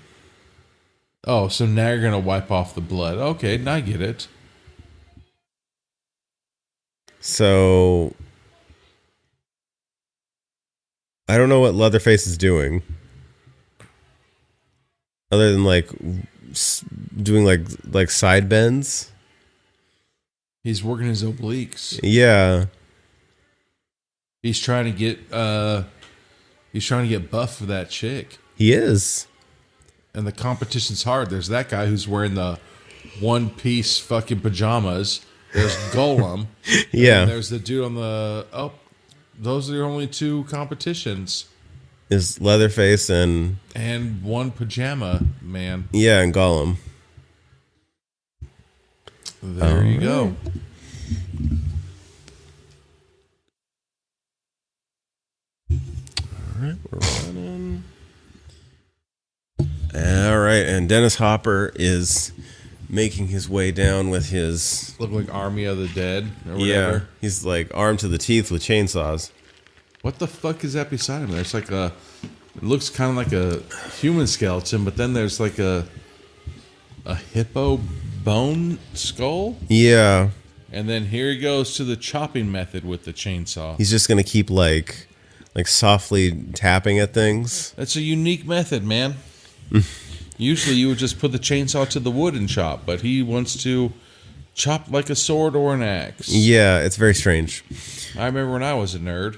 Oh, so now you're going to wipe off the blood. Okay, now I get it. So, I don't know what Leatherface is doing. Other than like doing like side bends. He's working his obliques. Yeah. He's trying to get buff for that chick. He is. And the competition's hard. There's that guy who's wearing the one-piece fucking pajamas. There's Golem. Yeah. And there's the dude on the... Oh, those are the only two competitions. Is Leatherface and one pajama man. Yeah, and Gollum. There you go. All right, we're running. All right, and Dennis Hopper is making his way down with his... Look like Army of the Dead or whatever. Yeah, he's like armed to the teeth with chainsaws. What the fuck is that beside him? There's like a... It looks kind of like a human skeleton, but then there's like a hippo bone skull. Yeah. And then here he goes to the chopping method with the chainsaw. He's just gonna keep like softly tapping at things. That's a unique method, man. Usually you would just put the chainsaw to the wood and chop, but he wants to chop like a sword or an axe. Yeah, it's very strange. I remember when I was a nerd.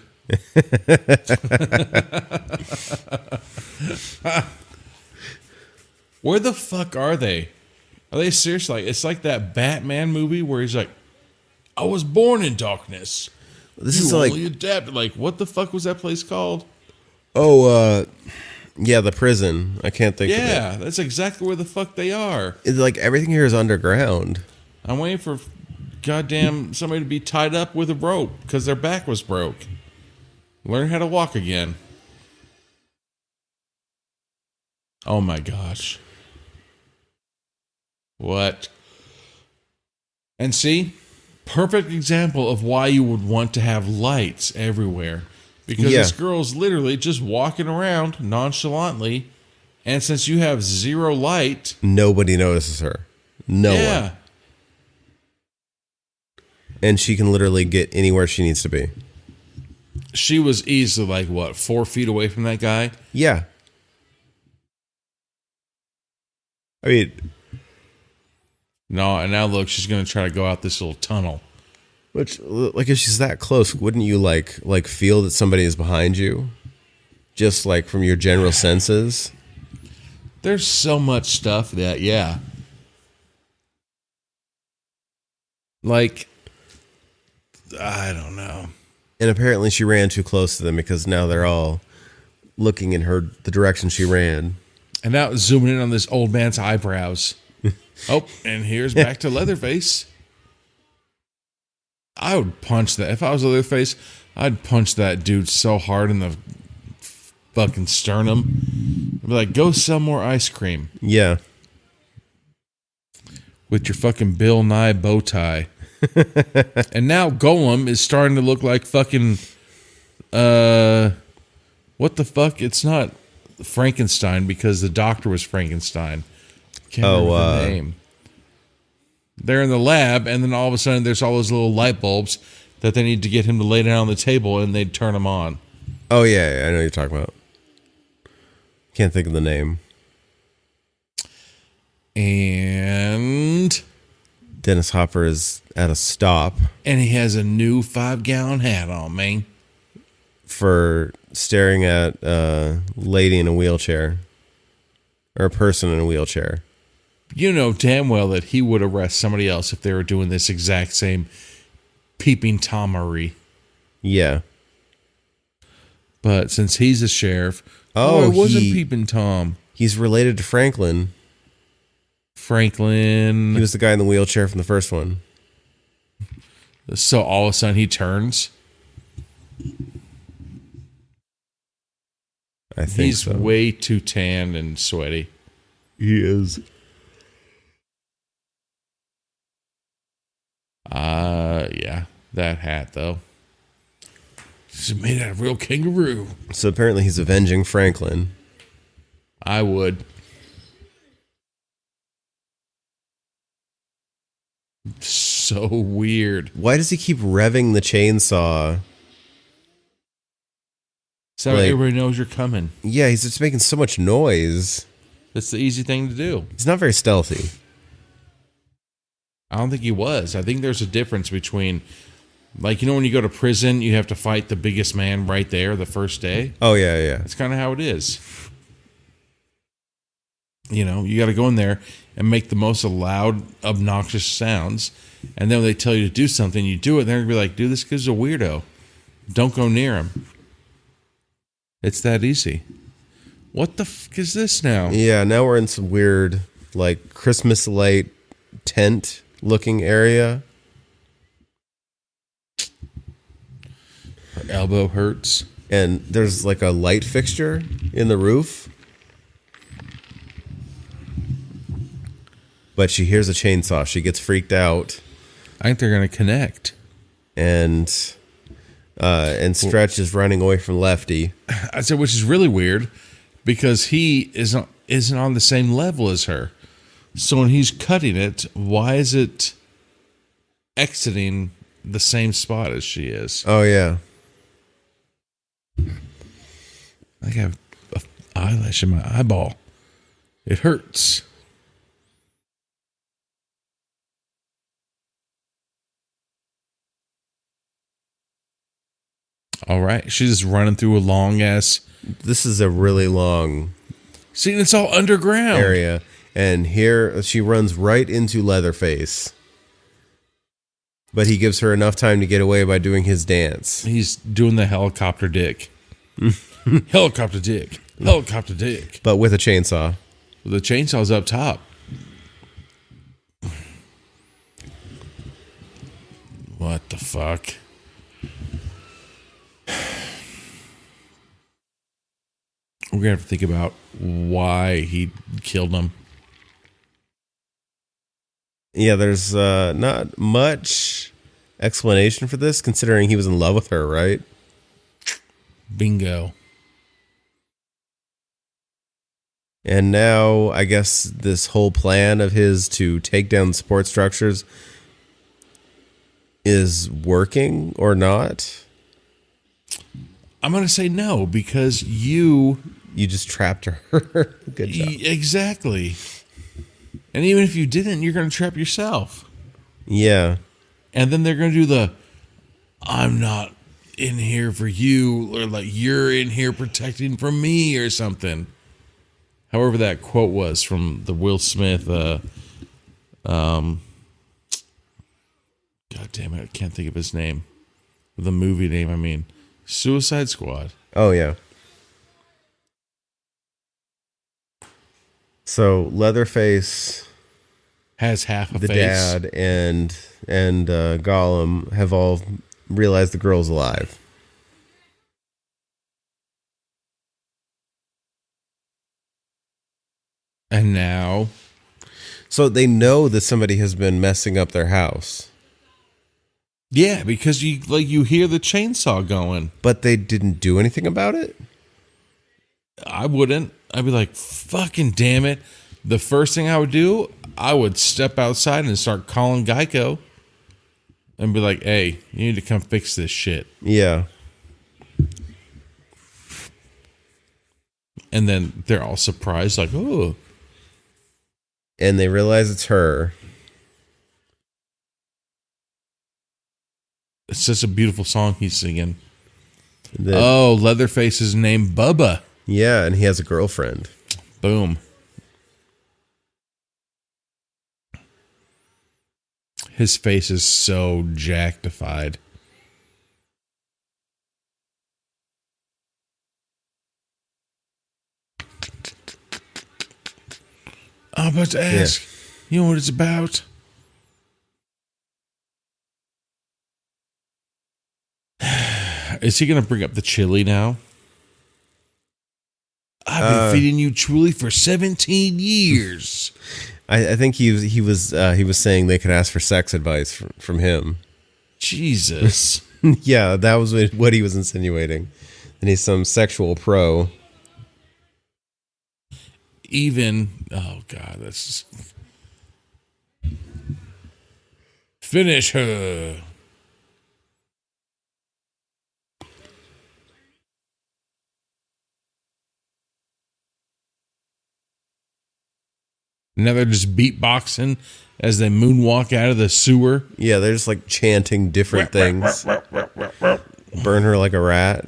Where the fuck are they? Are they serious? Like, it's like that Batman movie where he's like, I was born in darkness. This You is like, only adapted. Like, what the fuck was that place called? yeah, the prison. I can't think of it. Yeah, that's exactly where the fuck they are. It's like everything here is underground. I'm waiting for goddamn somebody to be tied up with a rope because their back was broke. Learn how to walk again. Oh my gosh. What? And see, perfect example of why you would want to have lights everywhere. Because this girl's literally just walking around nonchalantly, and since you have zero light, nobody notices her. No one. And she can literally get anywhere she needs to be. She was easily like, what, 4 feet away from that guy? Yeah. I mean, no, and now look, she's going to try to go out this little tunnel. which, like, if she's that close, wouldn't you like feel that somebody is behind you, just like from your general senses? There's so much stuff that, yeah, like, I don't know. And apparently, she ran too close to them because now they're all looking in the direction she ran. And now zooming in on this old man's eyebrows. Oh, and here's back to Leatherface. I would punch that. If I was Leatherface, I'd punch that dude so hard in the fucking sternum. I'd be like, go sell more ice cream. Yeah. With your fucking Bill Nye bow tie. And now Golem is starting to look like fucking, what the fuck? It's not Frankenstein because the doctor was Frankenstein. Can't remember the name. They're in the lab, and then all of a sudden there's all those little light bulbs that they need to get him to lay down on the table, and they'd turn them on. Oh, yeah, I know what you're talking about. Can't think of the name. And Dennis Hopper is at a stop. And he has a new 5-gallon hat on, man. For staring at a lady in a wheelchair. Or a person in a wheelchair. You know damn well that he would arrest somebody else if they were doing this exact same peeping Tomery. Yeah. But since he's a sheriff, it wasn't peeping Tom. He's related to Franklin. Franklin. He was the guy in the wheelchair from the first one. So all of a sudden he turns. I think he's way too tanned and sweaty. He is. Yeah, that hat though. It's made out of real kangaroo. So apparently he's avenging Franklin. I would. So weird. Why does he keep revving the chainsaw? So everybody knows you're coming. Yeah, he's just making so much noise. That's the easy thing to do. He's not very stealthy. I don't think he was. I think there's a difference between, like, you know, when you go to prison, you have to fight the biggest man right there the first day. Oh, yeah. That's kind of how it is. You know, you got to go in there and make the most loud, obnoxious sounds. And then when they tell you to do something, you do it. They're going to be like, dude, this kid's a weirdo. Don't go near him. It's that easy. What the fuck is this now? Yeah, now we're in some weird, like, Christmas light tent looking area. Her elbow hurts. And there's like a light fixture in the roof. But she hears a chainsaw. She gets freaked out. I think they're going to connect. And Stretch is running away from Lefty. I said, which is really weird because he isn't on the same level as her. So when he's cutting it, why is it exiting the same spot as she is? Oh, yeah. I have an eyelash in my eyeball. It hurts. All right. She's just running through a long ass. This is a really long See, it's all underground area. And here she runs right into Leatherface. But he gives her enough time to get away by doing his dance. He's doing the helicopter dick. Helicopter dick. Helicopter dick. But with a chainsaw. The chainsaw's up top. What the fuck? We're gonna have to think about why he killed him. Yeah, there's not much explanation for this, considering he was in love with her, right? Bingo. And now, I guess this whole plan of his to take down support structures is working or not? I'm gonna say no because you just trapped her. Good job. Exactly. And even if you didn't, you're gonna trap yourself. Yeah. And then they're gonna do the I'm not in here for you, or like you're in here protecting from me or something. However that quote was from the Will Smith God damn it, I can't think of his name. The movie name, I mean. Suicide Squad. Oh, yeah. So Leatherface has half a the face. Dad and Gollum have all realized the girl's alive. And now, so they know that somebody has been messing up their house. Yeah, because you hear the chainsaw going, but they didn't do anything about it. I wouldn't. I'd be like, fucking damn it. The first thing I would do, I would step outside and start calling Geico and be like, hey, you need to come fix this shit. Yeah. And then they're all surprised, like, oh. And they realize it's her. It's such a beautiful song he's singing. Leatherface is named Bubba. Yeah, and he has a girlfriend. Boom. His face is so jactified. I'm about to ask. Yeah. You know what it's about? Is he going to bring up the chili now? I've been feeding you chili for 17 years. I think he was saying they could ask for sex advice from him. Jesus. Yeah, that was what he was insinuating. And he's some sexual pro. Oh God, that's just... Finish her. Now they're just beatboxing as they moonwalk out of the sewer. Yeah, they're just like chanting different things. Burn her like a rat.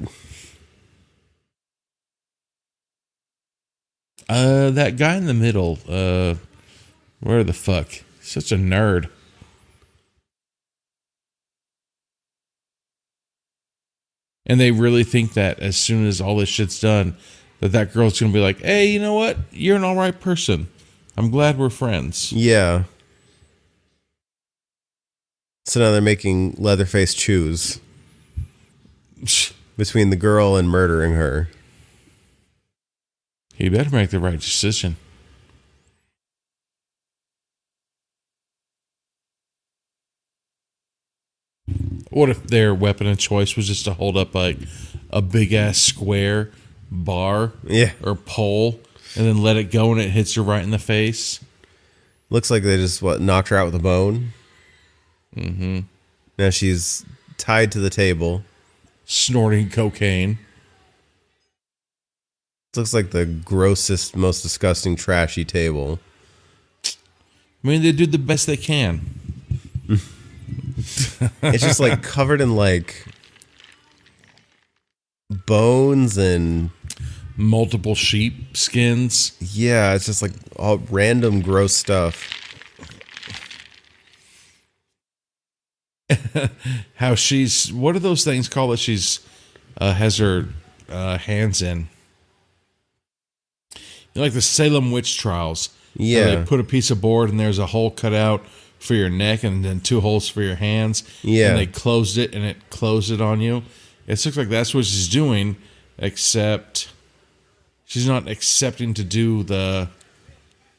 That guy in the middle, where the fuck? Such a nerd. And they really think that as soon as all this shit's done, that girl's gonna be like, hey, you know what? You're an alright person. I'm glad we're friends. Yeah. So now they're making Leatherface choose between the girl and murdering her. He better make the right decision. What if their weapon of choice was just to hold up like a big ass square bar or pole and then let it go and it hits her right in the face? Looks like they just knocked her out with a bone. Mm-hmm. Now she's tied to the table. Snorting cocaine. Looks like the grossest, most disgusting, trashy table. I mean, they do the best they can. It's just like covered in like bones and multiple sheep skins. Yeah, it's just like all random gross stuff. How she's, what are those things called that she's has her hands in? You know, like the Salem witch trials. Yeah. They put a piece of board and there's a hole cut out for your neck and then 2 holes for your hands. Yeah. And they closed it and it closed it on you. It looks like that's what she's doing, except she's not accepting to do the,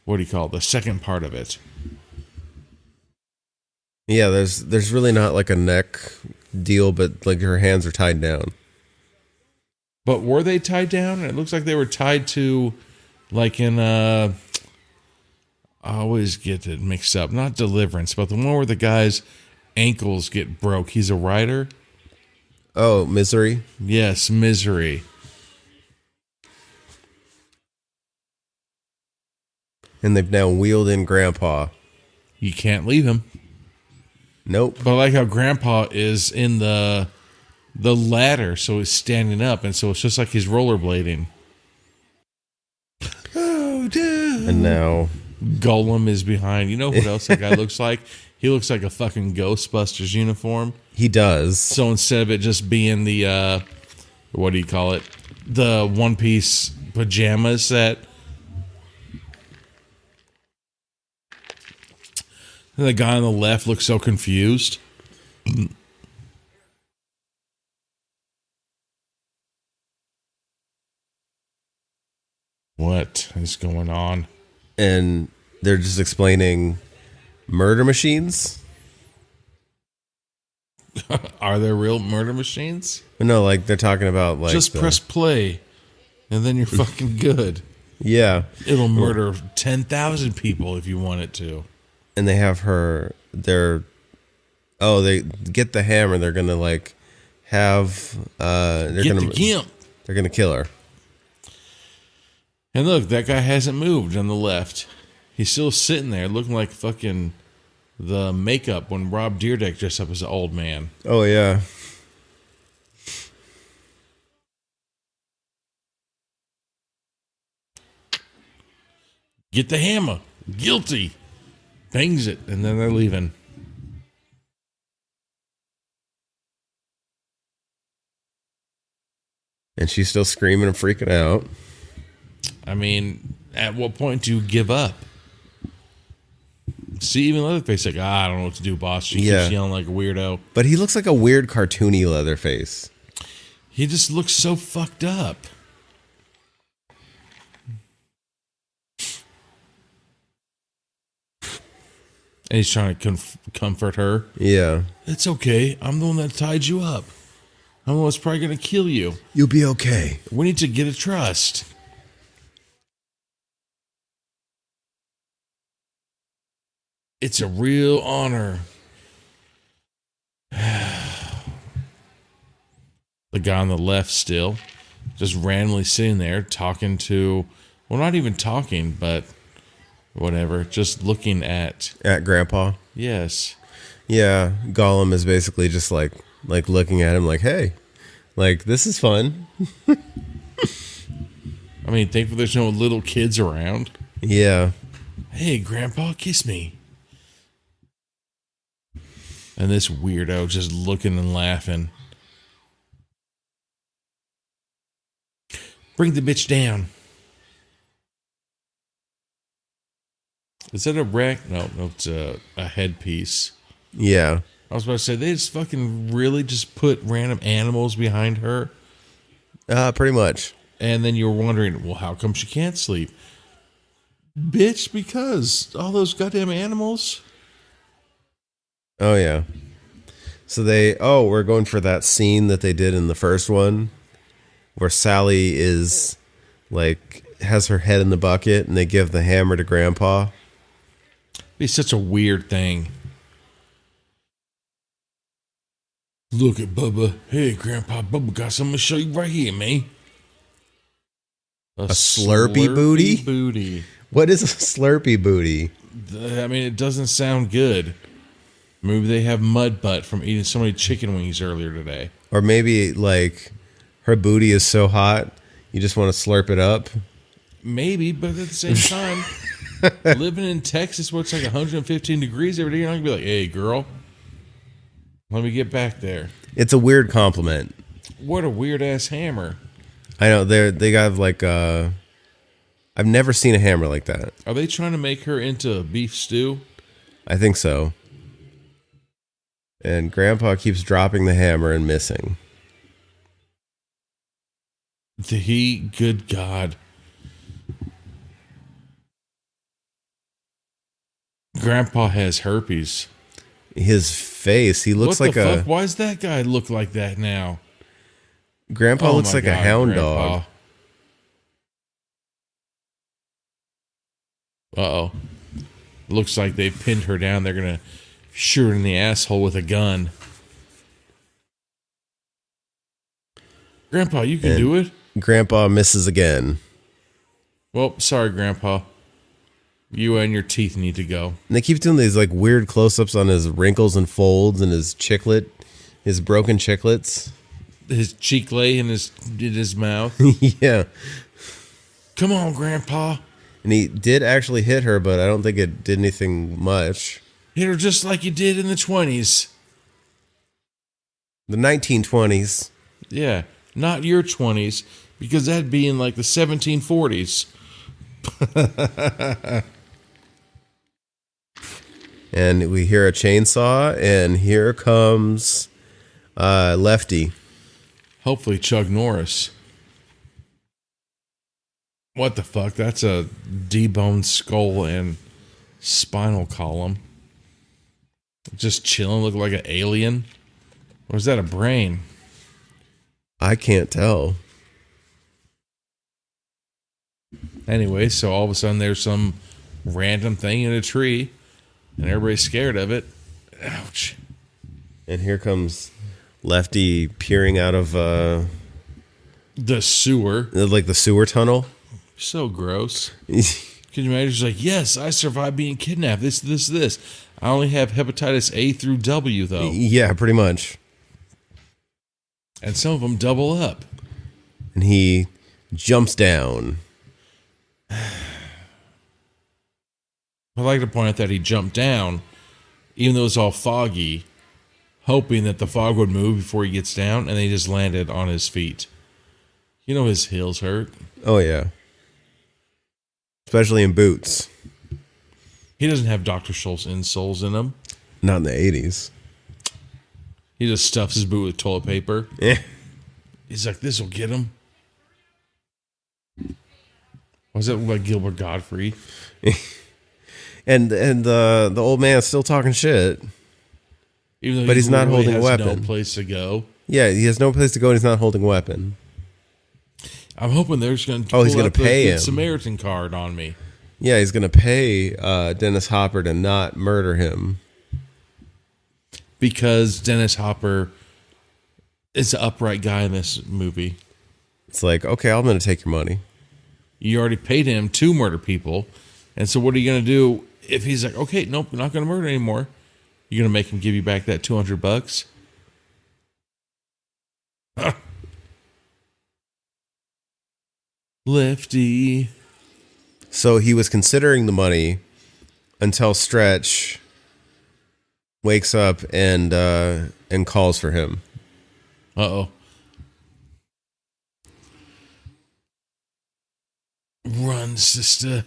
what do you call it, the second part of it. Yeah, there's really not like a neck deal, but like her hands are tied down. But were they tied down? It looks like they were tied to, like in I always get it mixed up. Not Deliverance, but the one where the guy's ankles get broke. He's a writer. Oh, Misery? Yes, Misery. And they've now wheeled in Grandpa. You can't leave him. Nope. But I like how Grandpa is in the ladder, so he's standing up, and so it's just like he's rollerblading. Oh, dude. And now Gollum is behind. You know what else that guy looks like? He looks like a fucking Ghostbusters uniform. he does. So instead of it just being the, what do you call it? The one-piece pajama set. And the guy on the left looks so confused. What is going on? And they're just explaining murder machines. Are there real murder machines? No, like they're talking about like Just press play, and then you're fucking good. Yeah. It'll murder 10,000 people if you want it to. And they have her. They get the hammer. They're gonna like have. Get the gimp. They're gonna kill her. And look, that guy hasn't moved on the left. He's still sitting there looking like fucking the makeup when Rob Dyrdek dressed up as an old man. Oh yeah. Get the hammer. Guilty. Bangs it, and then they're leaving. And she's still screaming and freaking out. I mean, at what point do you give up? See, even Leatherface like, I don't know what to do, boss. She keeps yelling like a weirdo. But he looks like a weird cartoony Leatherface. He just looks so fucked up. And he's trying to comfort her. Yeah. It's okay. I'm the one that tied you up. I'm the one that's probably going to kill you. You'll be okay. We need to get a trust. It's a real honor. The guy on the left still just randomly sitting there talking to, well, not even talking, but whatever, just looking at Grandpa. Yes. Yeah, Gollum is basically just like looking at him like, hey, like this is fun. I mean, thankfully there's no little kids around. Yeah. Hey, Grandpa, kiss me. And this weirdo just looking and laughing. Bring the bitch down. Is that a wreck? No, it's a headpiece. Yeah. I was about to say, they just fucking really just put random animals behind her. Pretty much. And then you're wondering, well, how come she can't sleep? Bitch, because all those goddamn animals. Oh, yeah. So we're going for that scene that they did in the first one where Sally is like, has her head in the bucket and they give the hammer to Grandpa. It's such a weird thing. Look at Bubba. Hey, Grandpa, Bubba got something to show you right here, man. A Slurpee booty? Booty. What is a Slurpee booty? I mean, it doesn't sound good. Maybe they have mud butt from eating so many chicken wings earlier today. Or maybe like her booty is so hot You just want to slurp it up? Maybe, but at the same time, living in Texas where it's like 115 degrees every day, you're not going to be like, hey, girl, let me get back there. It's a weird compliment. What a weird-ass hammer. I know, they got like, I've never seen a hammer like that. Are they trying to make her into beef stew? I think so. And Grandpa keeps dropping the hammer and missing. Good God. Grandpa has herpes. His face, he looks like a... Why does that guy look like that now? Grandpa looks like a hound dog. Uh-oh. Looks like they pinned her down. They're going to shoot her in the asshole with a gun. Grandpa, you can do it. Grandpa misses again. Well, sorry, Grandpa. You and your teeth need to go. And they keep doing these like weird close-ups on his wrinkles and folds and his broken chiclets. His cheek lay in his mouth. Yeah. Come on, Grandpa. And he did actually hit her, but I don't think it did anything much. Hit her just like you did in the 20s. The 1920s. Yeah, not your 20s, because that'd be in like the 1740s. And we hear a chainsaw, and here comes Lefty. Hopefully Chuck Norris. What the fuck? That's a deboned skull and spinal column. Just chilling, looking like an alien. Or is that a brain? I can't tell. Anyway, so all of a sudden there's some random thing in a tree, and everybody's scared of it. Ouch. And here comes Lefty peering out of the sewer. like the sewer tunnel. So gross. Can you imagine? She's like, yes, I survived being kidnapped. This. I only have hepatitis A through W, though. Yeah, pretty much. And some of them double up. And he jumps down. I'd like to point out that he jumped down, even though it's all foggy, hoping that the fog would move before he gets down, and then he just landed on his feet. You know his heels hurt. Oh, yeah. Especially in boots. He doesn't have Dr. Schultz insoles in him. Not in the 80s. He just stuffs his boot with toilet paper. Yeah. He's like, this will get him. Why does that look like Gilbert Godfrey? and the old man's still talking shit. Even though but he's not holding a weapon. No place to go. Yeah, he has no place to go and he's not holding a weapon. I'm hoping they're just going to he's going to pay him. Samaritan card on me. Yeah, he's going to pay Dennis Hopper to not murder him. Because Dennis Hopper is an upright guy in this movie. It's like, okay, I'm going to take your money. You already paid him to murder people. And so what are you going to do if he's like, okay, nope, we're not going to murder anymore? You're going to make him give you back that $200? Huh. Lefty. So he was considering the money until Stretch wakes up and calls for him. Uh-oh. Run, sister.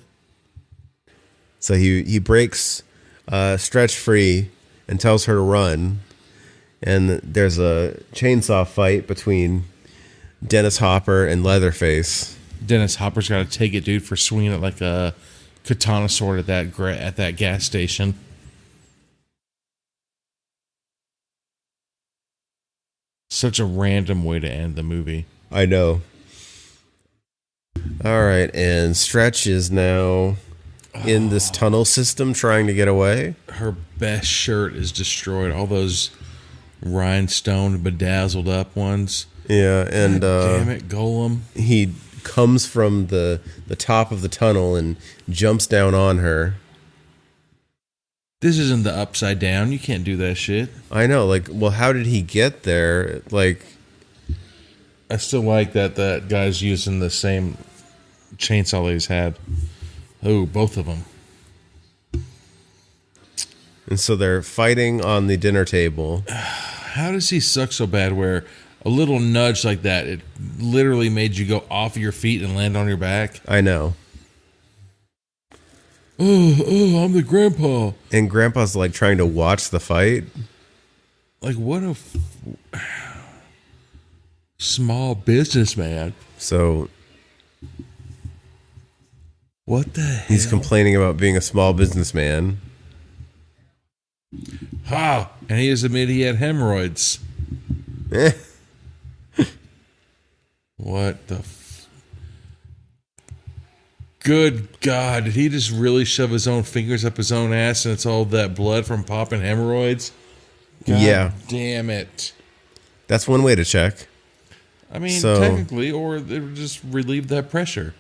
So he breaks Stretch free and tells her to run. And there's a chainsaw fight between Dennis Hopper and Leatherface. Dennis Hopper's got to take it, dude, for swinging it like a katana sword at that gas station. Such a random way to end the movie. I know. All right, and Stretch is now in this tunnel system trying to get away. Her best shirt is destroyed. All those rhinestone bedazzled up ones. Yeah, and damn it, Golem. He comes from the top of the tunnel and jumps down on her. This isn't the Upside Down. You can't do that shit. I know. Like, well, how did he get there? Like, I still like that guy's using the same chainsaw that he's had. Oh, both of them. And so they're fighting on the dinner table. How does he suck so bad where a little nudge like that, it literally made you go off of your feet and land on your back? I know. Oh, I'm the grandpa. And Grandpa's like trying to watch the fight. Like, what a small businessman. So What the hell? he's complaining about being a small businessman. Ha! And he has admitted he had hemorrhoids. Eh. What the Good God, did he just really shove his own fingers up his own ass and it's all that blood from popping hemorrhoids? God Yeah. damn it. That's one way to check. I mean, So- technically, or they would just relieve that pressure.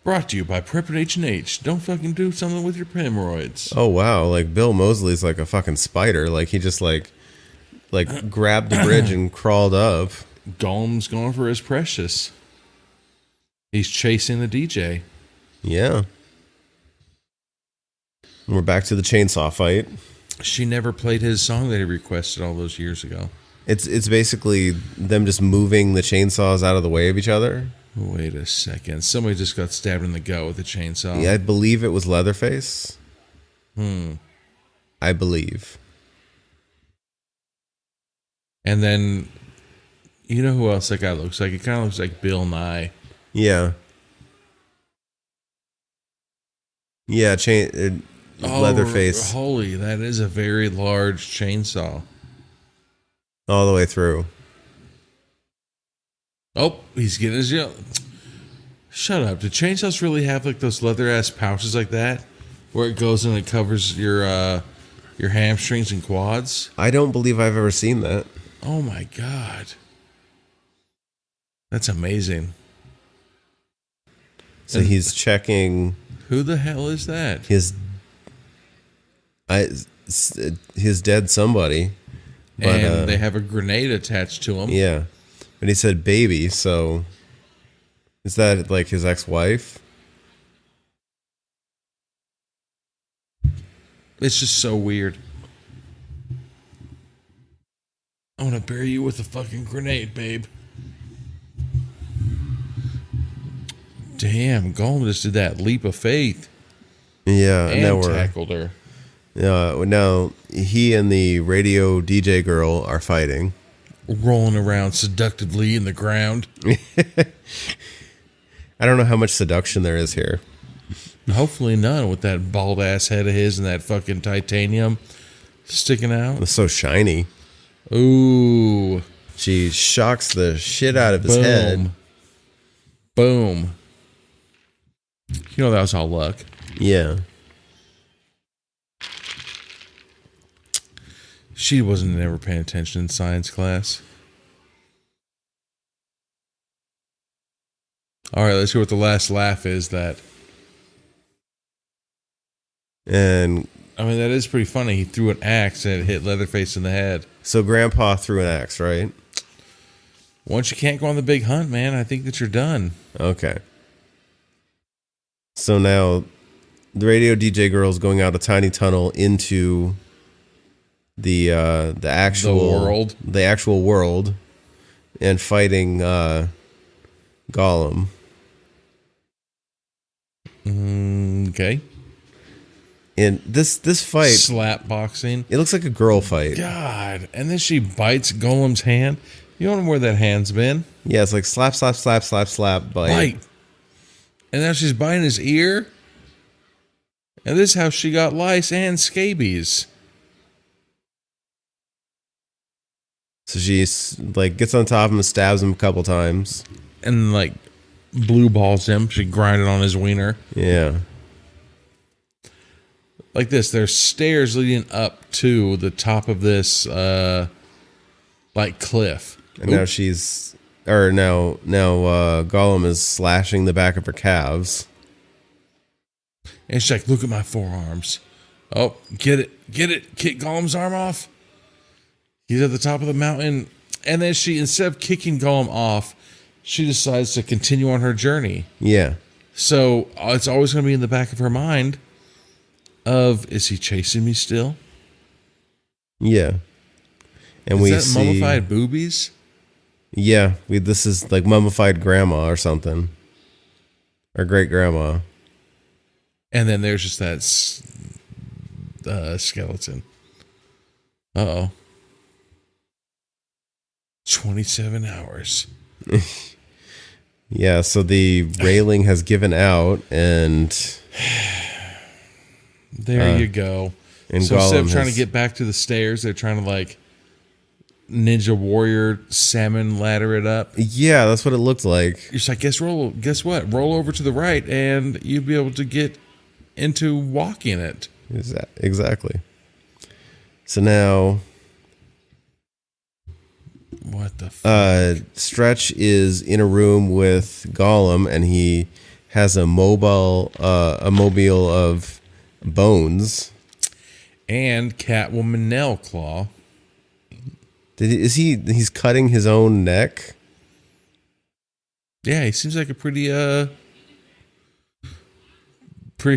Brought to you by Prep and H&H. Don't fucking do something with your hemorrhoids. Oh wow, like Bill Mosley's like a fucking spider. Like he just like grabbed the bridge and crawled up. Golem's going for his precious. He's chasing the DJ. Yeah. We're back to the chainsaw fight. She never played his song that he requested all those years ago. It's basically them just moving the chainsaws out of the way of each other. Wait a second. Somebody just got stabbed in the gut with a chainsaw. Yeah, I believe it was Leatherface. I believe. And then, you know who else that guy looks like? It kind of looks like Bill Nye. Yeah. Yeah, Leatherface Holy, that is a very large chainsaw. all the way through. Oh, he's getting his yell. Shut up. Do chainsaws really have like those leather ass pouches like that? Where it goes and it covers your hamstrings and quads? I don't believe I've ever seen that. Oh my God. That's amazing. So he's checking Who the hell is that? his dead somebody. But, And they have a grenade attached to him. Yeah. But he said baby, so is that like his ex-wife? It's just so weird. I'm gonna bury you with a fucking grenade, babe. Damn, Golem just did that leap of faith Yeah, and tackled her. now he and the radio DJ girl are fighting. Rolling around seductively in the ground. I don't know how much seduction there is here. Hopefully none with that bald ass head of his and that fucking titanium sticking out. It's so shiny. Ooh. She shocks the shit out of his head. Boom. You know that was all luck. Yeah. She wasn't ever paying attention in science class. All right, let's see what the last laugh is. That And I mean, that is pretty funny. He threw an axe and it hit Leatherface in the head. so Grandpa threw an axe, right? Once you can't go on the big hunt, man, I think that you're done. Okay. So now the radio DJ girl's going out a tiny tunnel into the actual world and fighting Gollum. Okay. And this fight, Slap boxing. it looks like a girl fight. God. And then she bites Golem's hand. You don't know where that hand's been. Yeah, it's like slap, slap, slap, slap, slap, Bite. And now she's biting his ear. And this is how she got lice and scabies. So she like gets on top of him and stabs him a couple times. And like blue balls him. She grinded on his wiener. Yeah. Like this. There's stairs leading up to the top of this like cliff. And now Gollum is slashing the back of her calves. And she's like, look at my forearms. Oh, get it. Kick Golem's arm off. He's at the top of the mountain. And then she, instead of kicking Gollum off, she decides to continue on her journey. Yeah. So it's always going to be in the back of her mind of, is he chasing me still? Yeah. And Is we that see mummified boobies? Yeah, this is like mummified grandma or something. Or great grandma. And then there's just that skeleton. Uh-oh. 27 hours. Yeah, so the railing has given out, and there you go. And so instead of Gollum trying has- to get back to the stairs, they're trying to like Ninja Warrior salmon ladder it up. yeah, that's what it looked like. You're just like, guess what? Roll over to the right and you'll be able to get into walking it. Exactly. So now, What the fuck? Stretch is in a room with Gollum, and he has a mobile of bones. And Catwoman Nail Claw. He's cutting his own neck? Yeah, he seems like a pretty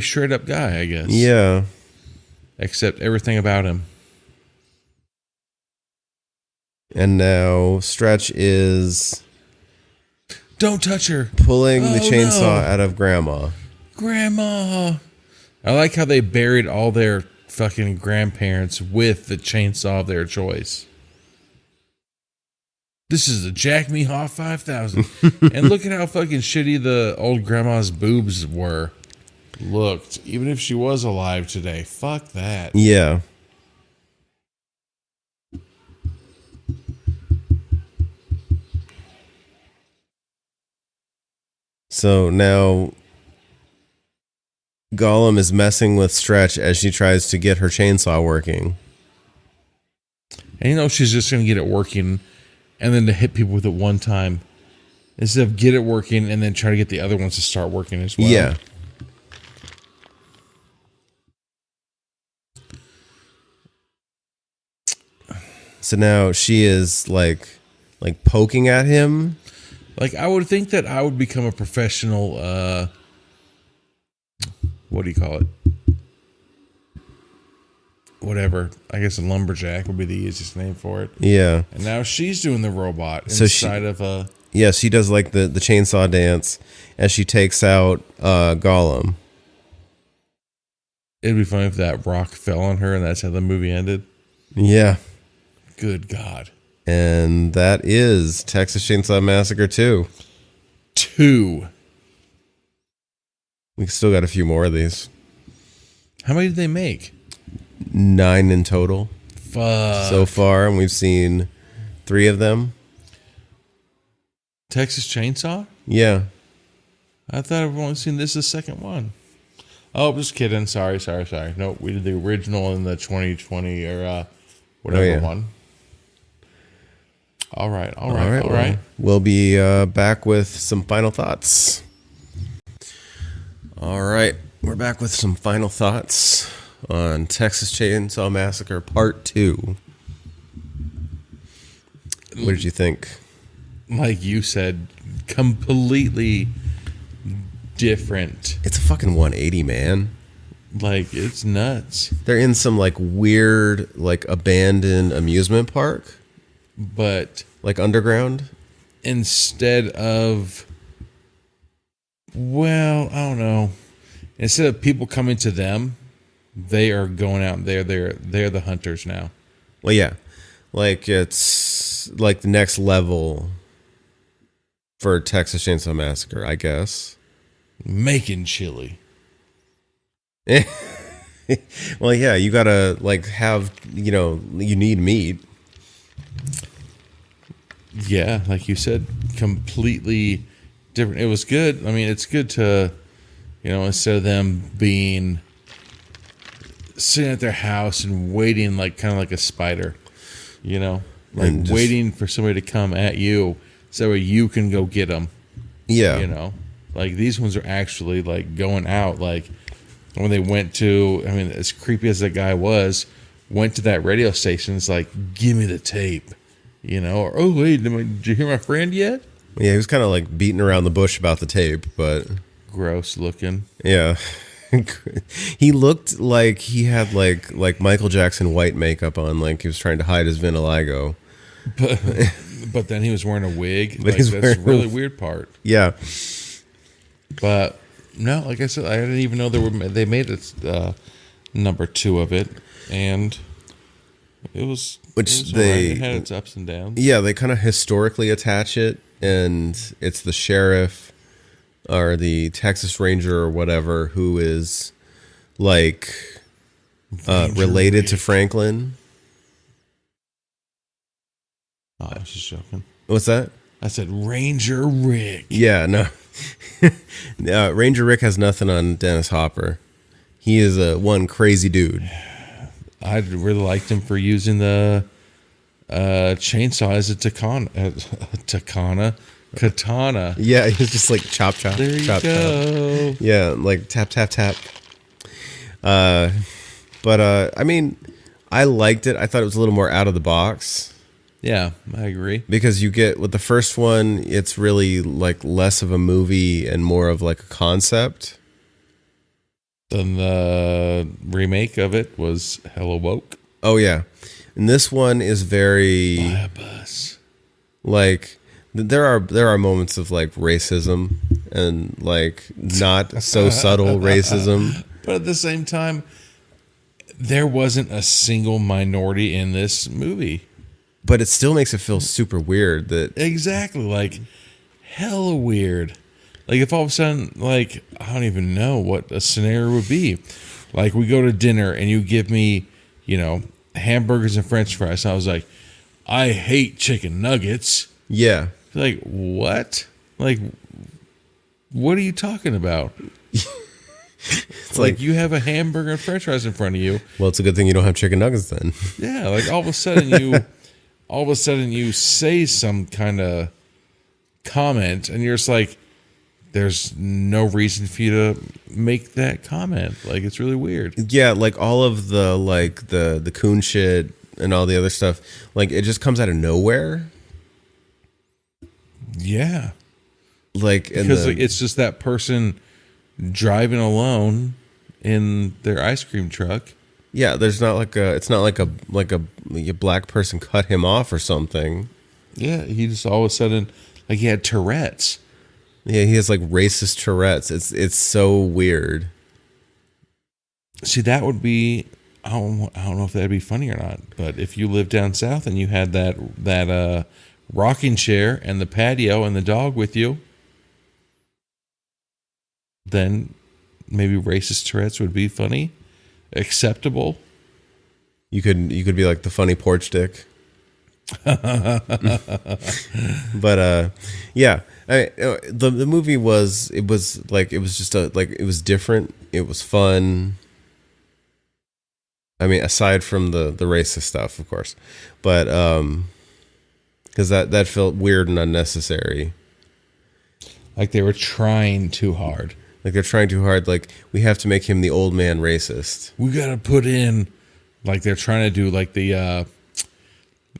straight up guy, I guess. Yeah. Except everything about him. And now Stretch is Don't touch her. pulling the Oh, chainsaw no. out of Grandma. Grandma. I like how they buried all their fucking grandparents with the chainsaw of their choice. This is the Jack Me Hoff 5000. And look at how fucking shitty the old grandma's boobs looked. Even if she was alive today. Fuck that. Yeah. So now Gollum is messing with Stretch as she tries to get her chainsaw working. And she's just going to get it working and then to hit people with it one time. Instead of get it working and then try to get the other ones to start working as well. Yeah. So now she is like poking at him. Like, I would think that I would become a professional, what do you call it? Whatever. I guess a lumberjack would be the easiest name for it. Yeah. And now she's doing the robot So inside of a... Yeah, she does like the chainsaw dance as she takes out Gollum. It'd be funny if that rock fell on her and that's how the movie ended. Yeah. Good God. And that is Texas Chainsaw Massacre 2. 2. We still got a few more of these. How many did they make? 9 in total Fuck. so far, and we've seen 3 of them. Texas Chainsaw? Yeah. I thought I've only seen this the second one. Oh, just kidding. Sorry. Nope, we did the original in the 2020 or whatever one. All right. Well, we'll be back with some final thoughts. All right. We're back with some final thoughts on Texas Chainsaw Massacre Part 2. What did you think? Like you said, completely different. It's a fucking 180, man. Like, it's nuts. They're in some like weird, like abandoned amusement park, But like underground. instead of, well, I don't know. Instead of people coming to them, they are going out there. They're the hunters now. Well, yeah, like it's like the next level for Texas Chainsaw Massacre, I guess. Making chili. Well, yeah, you gotta like have, you need meat. Yeah, like you said, completely different. It was good. I mean, it's good to, instead of them being sitting at their house and waiting like kind of like a spider, like And just- waiting for somebody to come at you so you can go get them. Yeah, Like these ones are actually like going out. Like when they went to, I mean, as creepy as that guy was, went to that radio station. It's like, give me the tape, or, oh, wait, did you hear my friend yet? Yeah, he was kind of like beating around the bush about the tape, but Gross looking. yeah. He looked like he had like Michael Jackson white makeup on, like he was trying to hide his vitiligo. But then he was wearing a wig. But Like, he's that's wearing the really weird part. Yeah. But no, like I said, I didn't even know they made it number 2 of it, and it was it had its ups and downs. Yeah, they kind of historically attach it, and it's the sheriff or the Texas Ranger or whatever who is like related to Franklin. Oh, I was just joking. What's that? I said Ranger Rick. Yeah, no. Ranger Rick has nothing on Dennis Hopper. He is one crazy dude. I really liked him for using the chainsaw as a katana. Yeah, he was just like chop. There you chop, go. Chop. Yeah, like tap. But I mean, I liked it. I thought it was a little more out of the box. Yeah, I agree. Because you get with the first one, it's really like less of a movie and more of like a concept. Then the remake of it was hella woke. Oh yeah, and this one is very Buy a bus. like there are moments of like racism and like not so subtle racism. But at the same time, there wasn't a single minority in this movie. But it still makes it feel super weird that Exactly, like hella weird. Like if all of a sudden, like I don't even know what a scenario would be. Like we go to dinner and you give me, hamburgers and French fries. And I was like, I hate chicken nuggets. yeah. Like what? Like what are you talking about? It's Like you have a hamburger and French fries in front of you. well, it's a good thing you don't have chicken nuggets then. Yeah, like all of a sudden you say some kind of comment and you're just like, there's no reason for you to make that comment. Like it's really weird. Yeah, like all of the like the coon shit and all the other stuff, like it just comes out of nowhere. Yeah. Like Because it's just that person driving alone in their ice cream truck. yeah, there's not like it's not like a black person cut him off or something. Yeah, he just all of a sudden like he had Tourette's. Yeah, he has like racist Tourette's. It's so weird. See, that would be I don't know if that'd be funny or not, but if you lived down south and you had that rocking chair and the patio and the dog with you, then maybe racist Tourette's would be funny, acceptable. You could be like the funny porch dick. But yeah, the movie was it was just it was different. It was fun. I mean, aside from the racist stuff, of course, but because that felt weird and unnecessary. Like they were trying too hard. Like they're trying too hard. Like we have to make him the old man racist. We got to put in, like they're trying to do like the,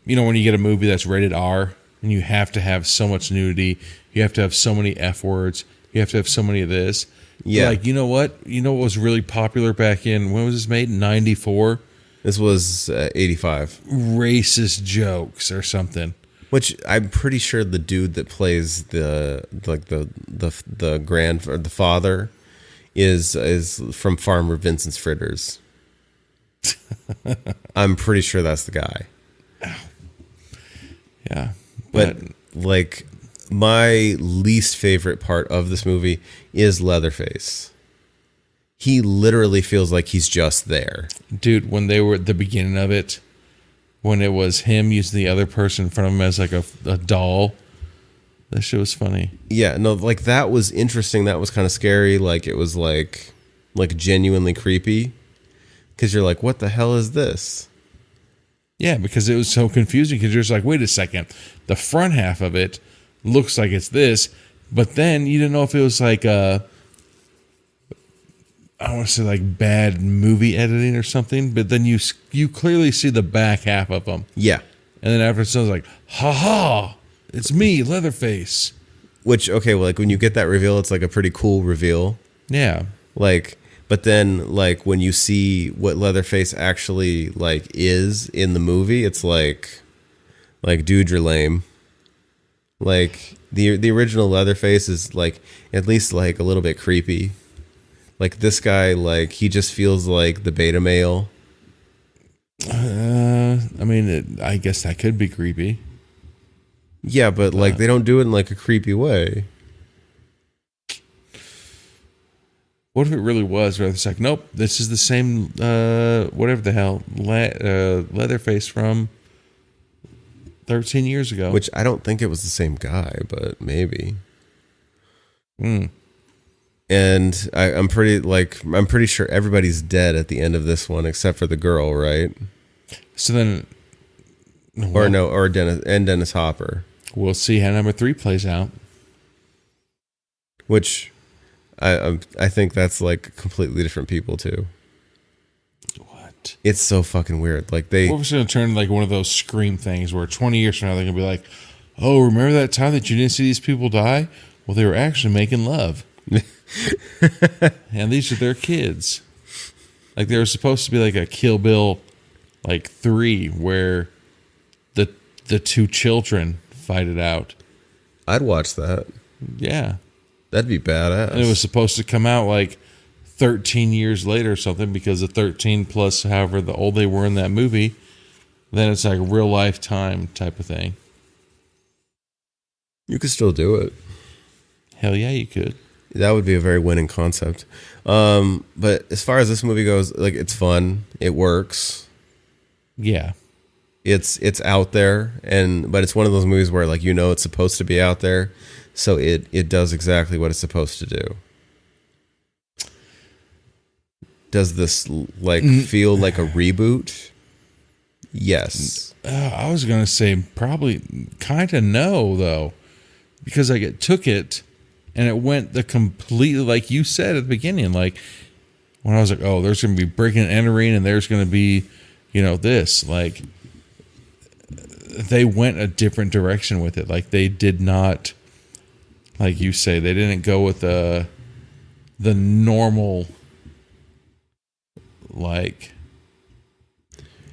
when you get a movie that's rated R and you have to have so much nudity, you have to have so many F words, you have to have so many of this. Yeah. Like, you know what? You know what was really popular back in, when was this made? 94? This was 85. Racist jokes or something. Which I'm pretty sure the dude that plays the father is from Farmer Vincent's Fritters. I'm pretty sure that's the guy. Yeah. But like my least favorite part of this movie is Leatherface. He literally feels like he's just there. Dude, when they were at the beginning of it, when it was him using the other person in front of him as like a doll, that shit was funny. Yeah, no, like that was interesting. That was kind of scary. Like it was like genuinely creepy. Because you're like, what the hell is this? Yeah, because it was so confusing. Because you're just like, wait a second, the front half of it looks like it's this, but then you didn't know if it was like I don't want to say like bad movie editing or something, but then you clearly see the back half of them. Yeah. And then after it sounds like, ha ha, it's me, Leatherface. Which, okay, well, like when you get that reveal, it's like a pretty cool reveal. Yeah. Like, but then like when you see what Leatherface actually like is in the movie, it's like dude, you're lame. Like the original Leatherface is like at least like a little bit creepy. Like this guy, like he just feels like the beta male. I mean, I guess that could be creepy. Yeah, but like they don't do it in like a creepy way. What if it really was? Where it's like, nope, this is the same, whatever the hell, Leatherface from 13 years ago. Which I don't think it was the same guy, but maybe. And I'm pretty sure everybody's dead at the end of this one except for the girl, right? So then, Or Dennis Hopper. We'll see how number 3 plays out. Which I think that's like completely different people too. What? It's so fucking weird. Like they. What if it's going to turn like one of those Scream things where 20 years from now they're going to be like, oh, remember that time that you didn't see these people die? Well, they were actually making love. And these are their kids. Like they were supposed to be like a Kill Bill like 3 where the 2 children fight it out. I'd watch that. Yeah. That'd be badass. And it was supposed to come out like 13 years later or something because the 13 plus however the old they were in that movie, then it's like a real lifetime type of thing. You could still do it. Hell yeah, you could. That would be a very winning concept. But as far as this movie goes, like it's fun. It works. Yeah. It's out there, but it's one of those movies where like it's supposed to be out there, so it does exactly what it's supposed to do. Does this like feel like a reboot? Yes. I was gonna say probably kind of no though, because like it took it and it went the completely like you said at the beginning, like when I was like, oh, there's gonna be breaking and entering, and there's gonna be this like. They went a different direction with it. Like they did not, like you say, they didn't go with the normal, like,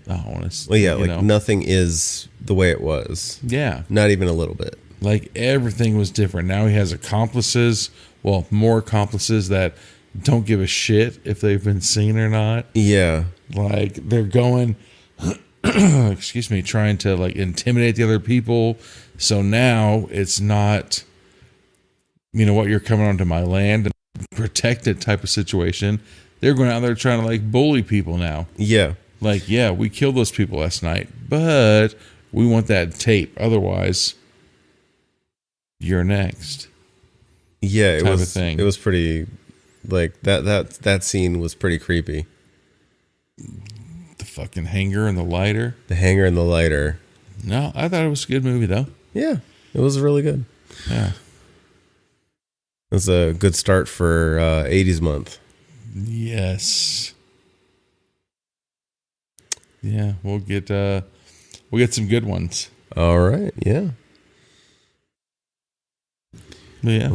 I don't want to. Well, yeah, like nothing is the way it was. Yeah, not even a little bit. Like everything was different. Now he has accomplices. Well, more accomplices that don't give a shit if they've been seen or not. Yeah, like they're going. Excuse me, trying to like intimidate the other people. So now it's not, what, you're coming onto my land and protect it type of situation. They're going out there trying to like bully people now. Yeah. Like, yeah, we killed those people last night, but we want that tape. Otherwise, you're next. Yeah, it was pretty like that scene was pretty creepy. Fucking hanger and the lighter. The hanger and the lighter. No, I thought it was a good movie though. Yeah, it was really good. Yeah. It was a good start for 80s month. Yes. Yeah, we'll get some good ones. All right, yeah. Yeah.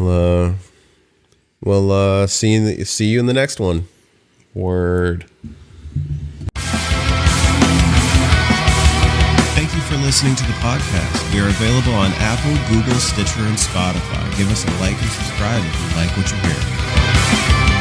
We'll see you in the next one. Word. Thank you for listening to the podcast. We are available on Apple, Google, Stitcher, and Spotify. Give us a like and subscribe if you like what you hear.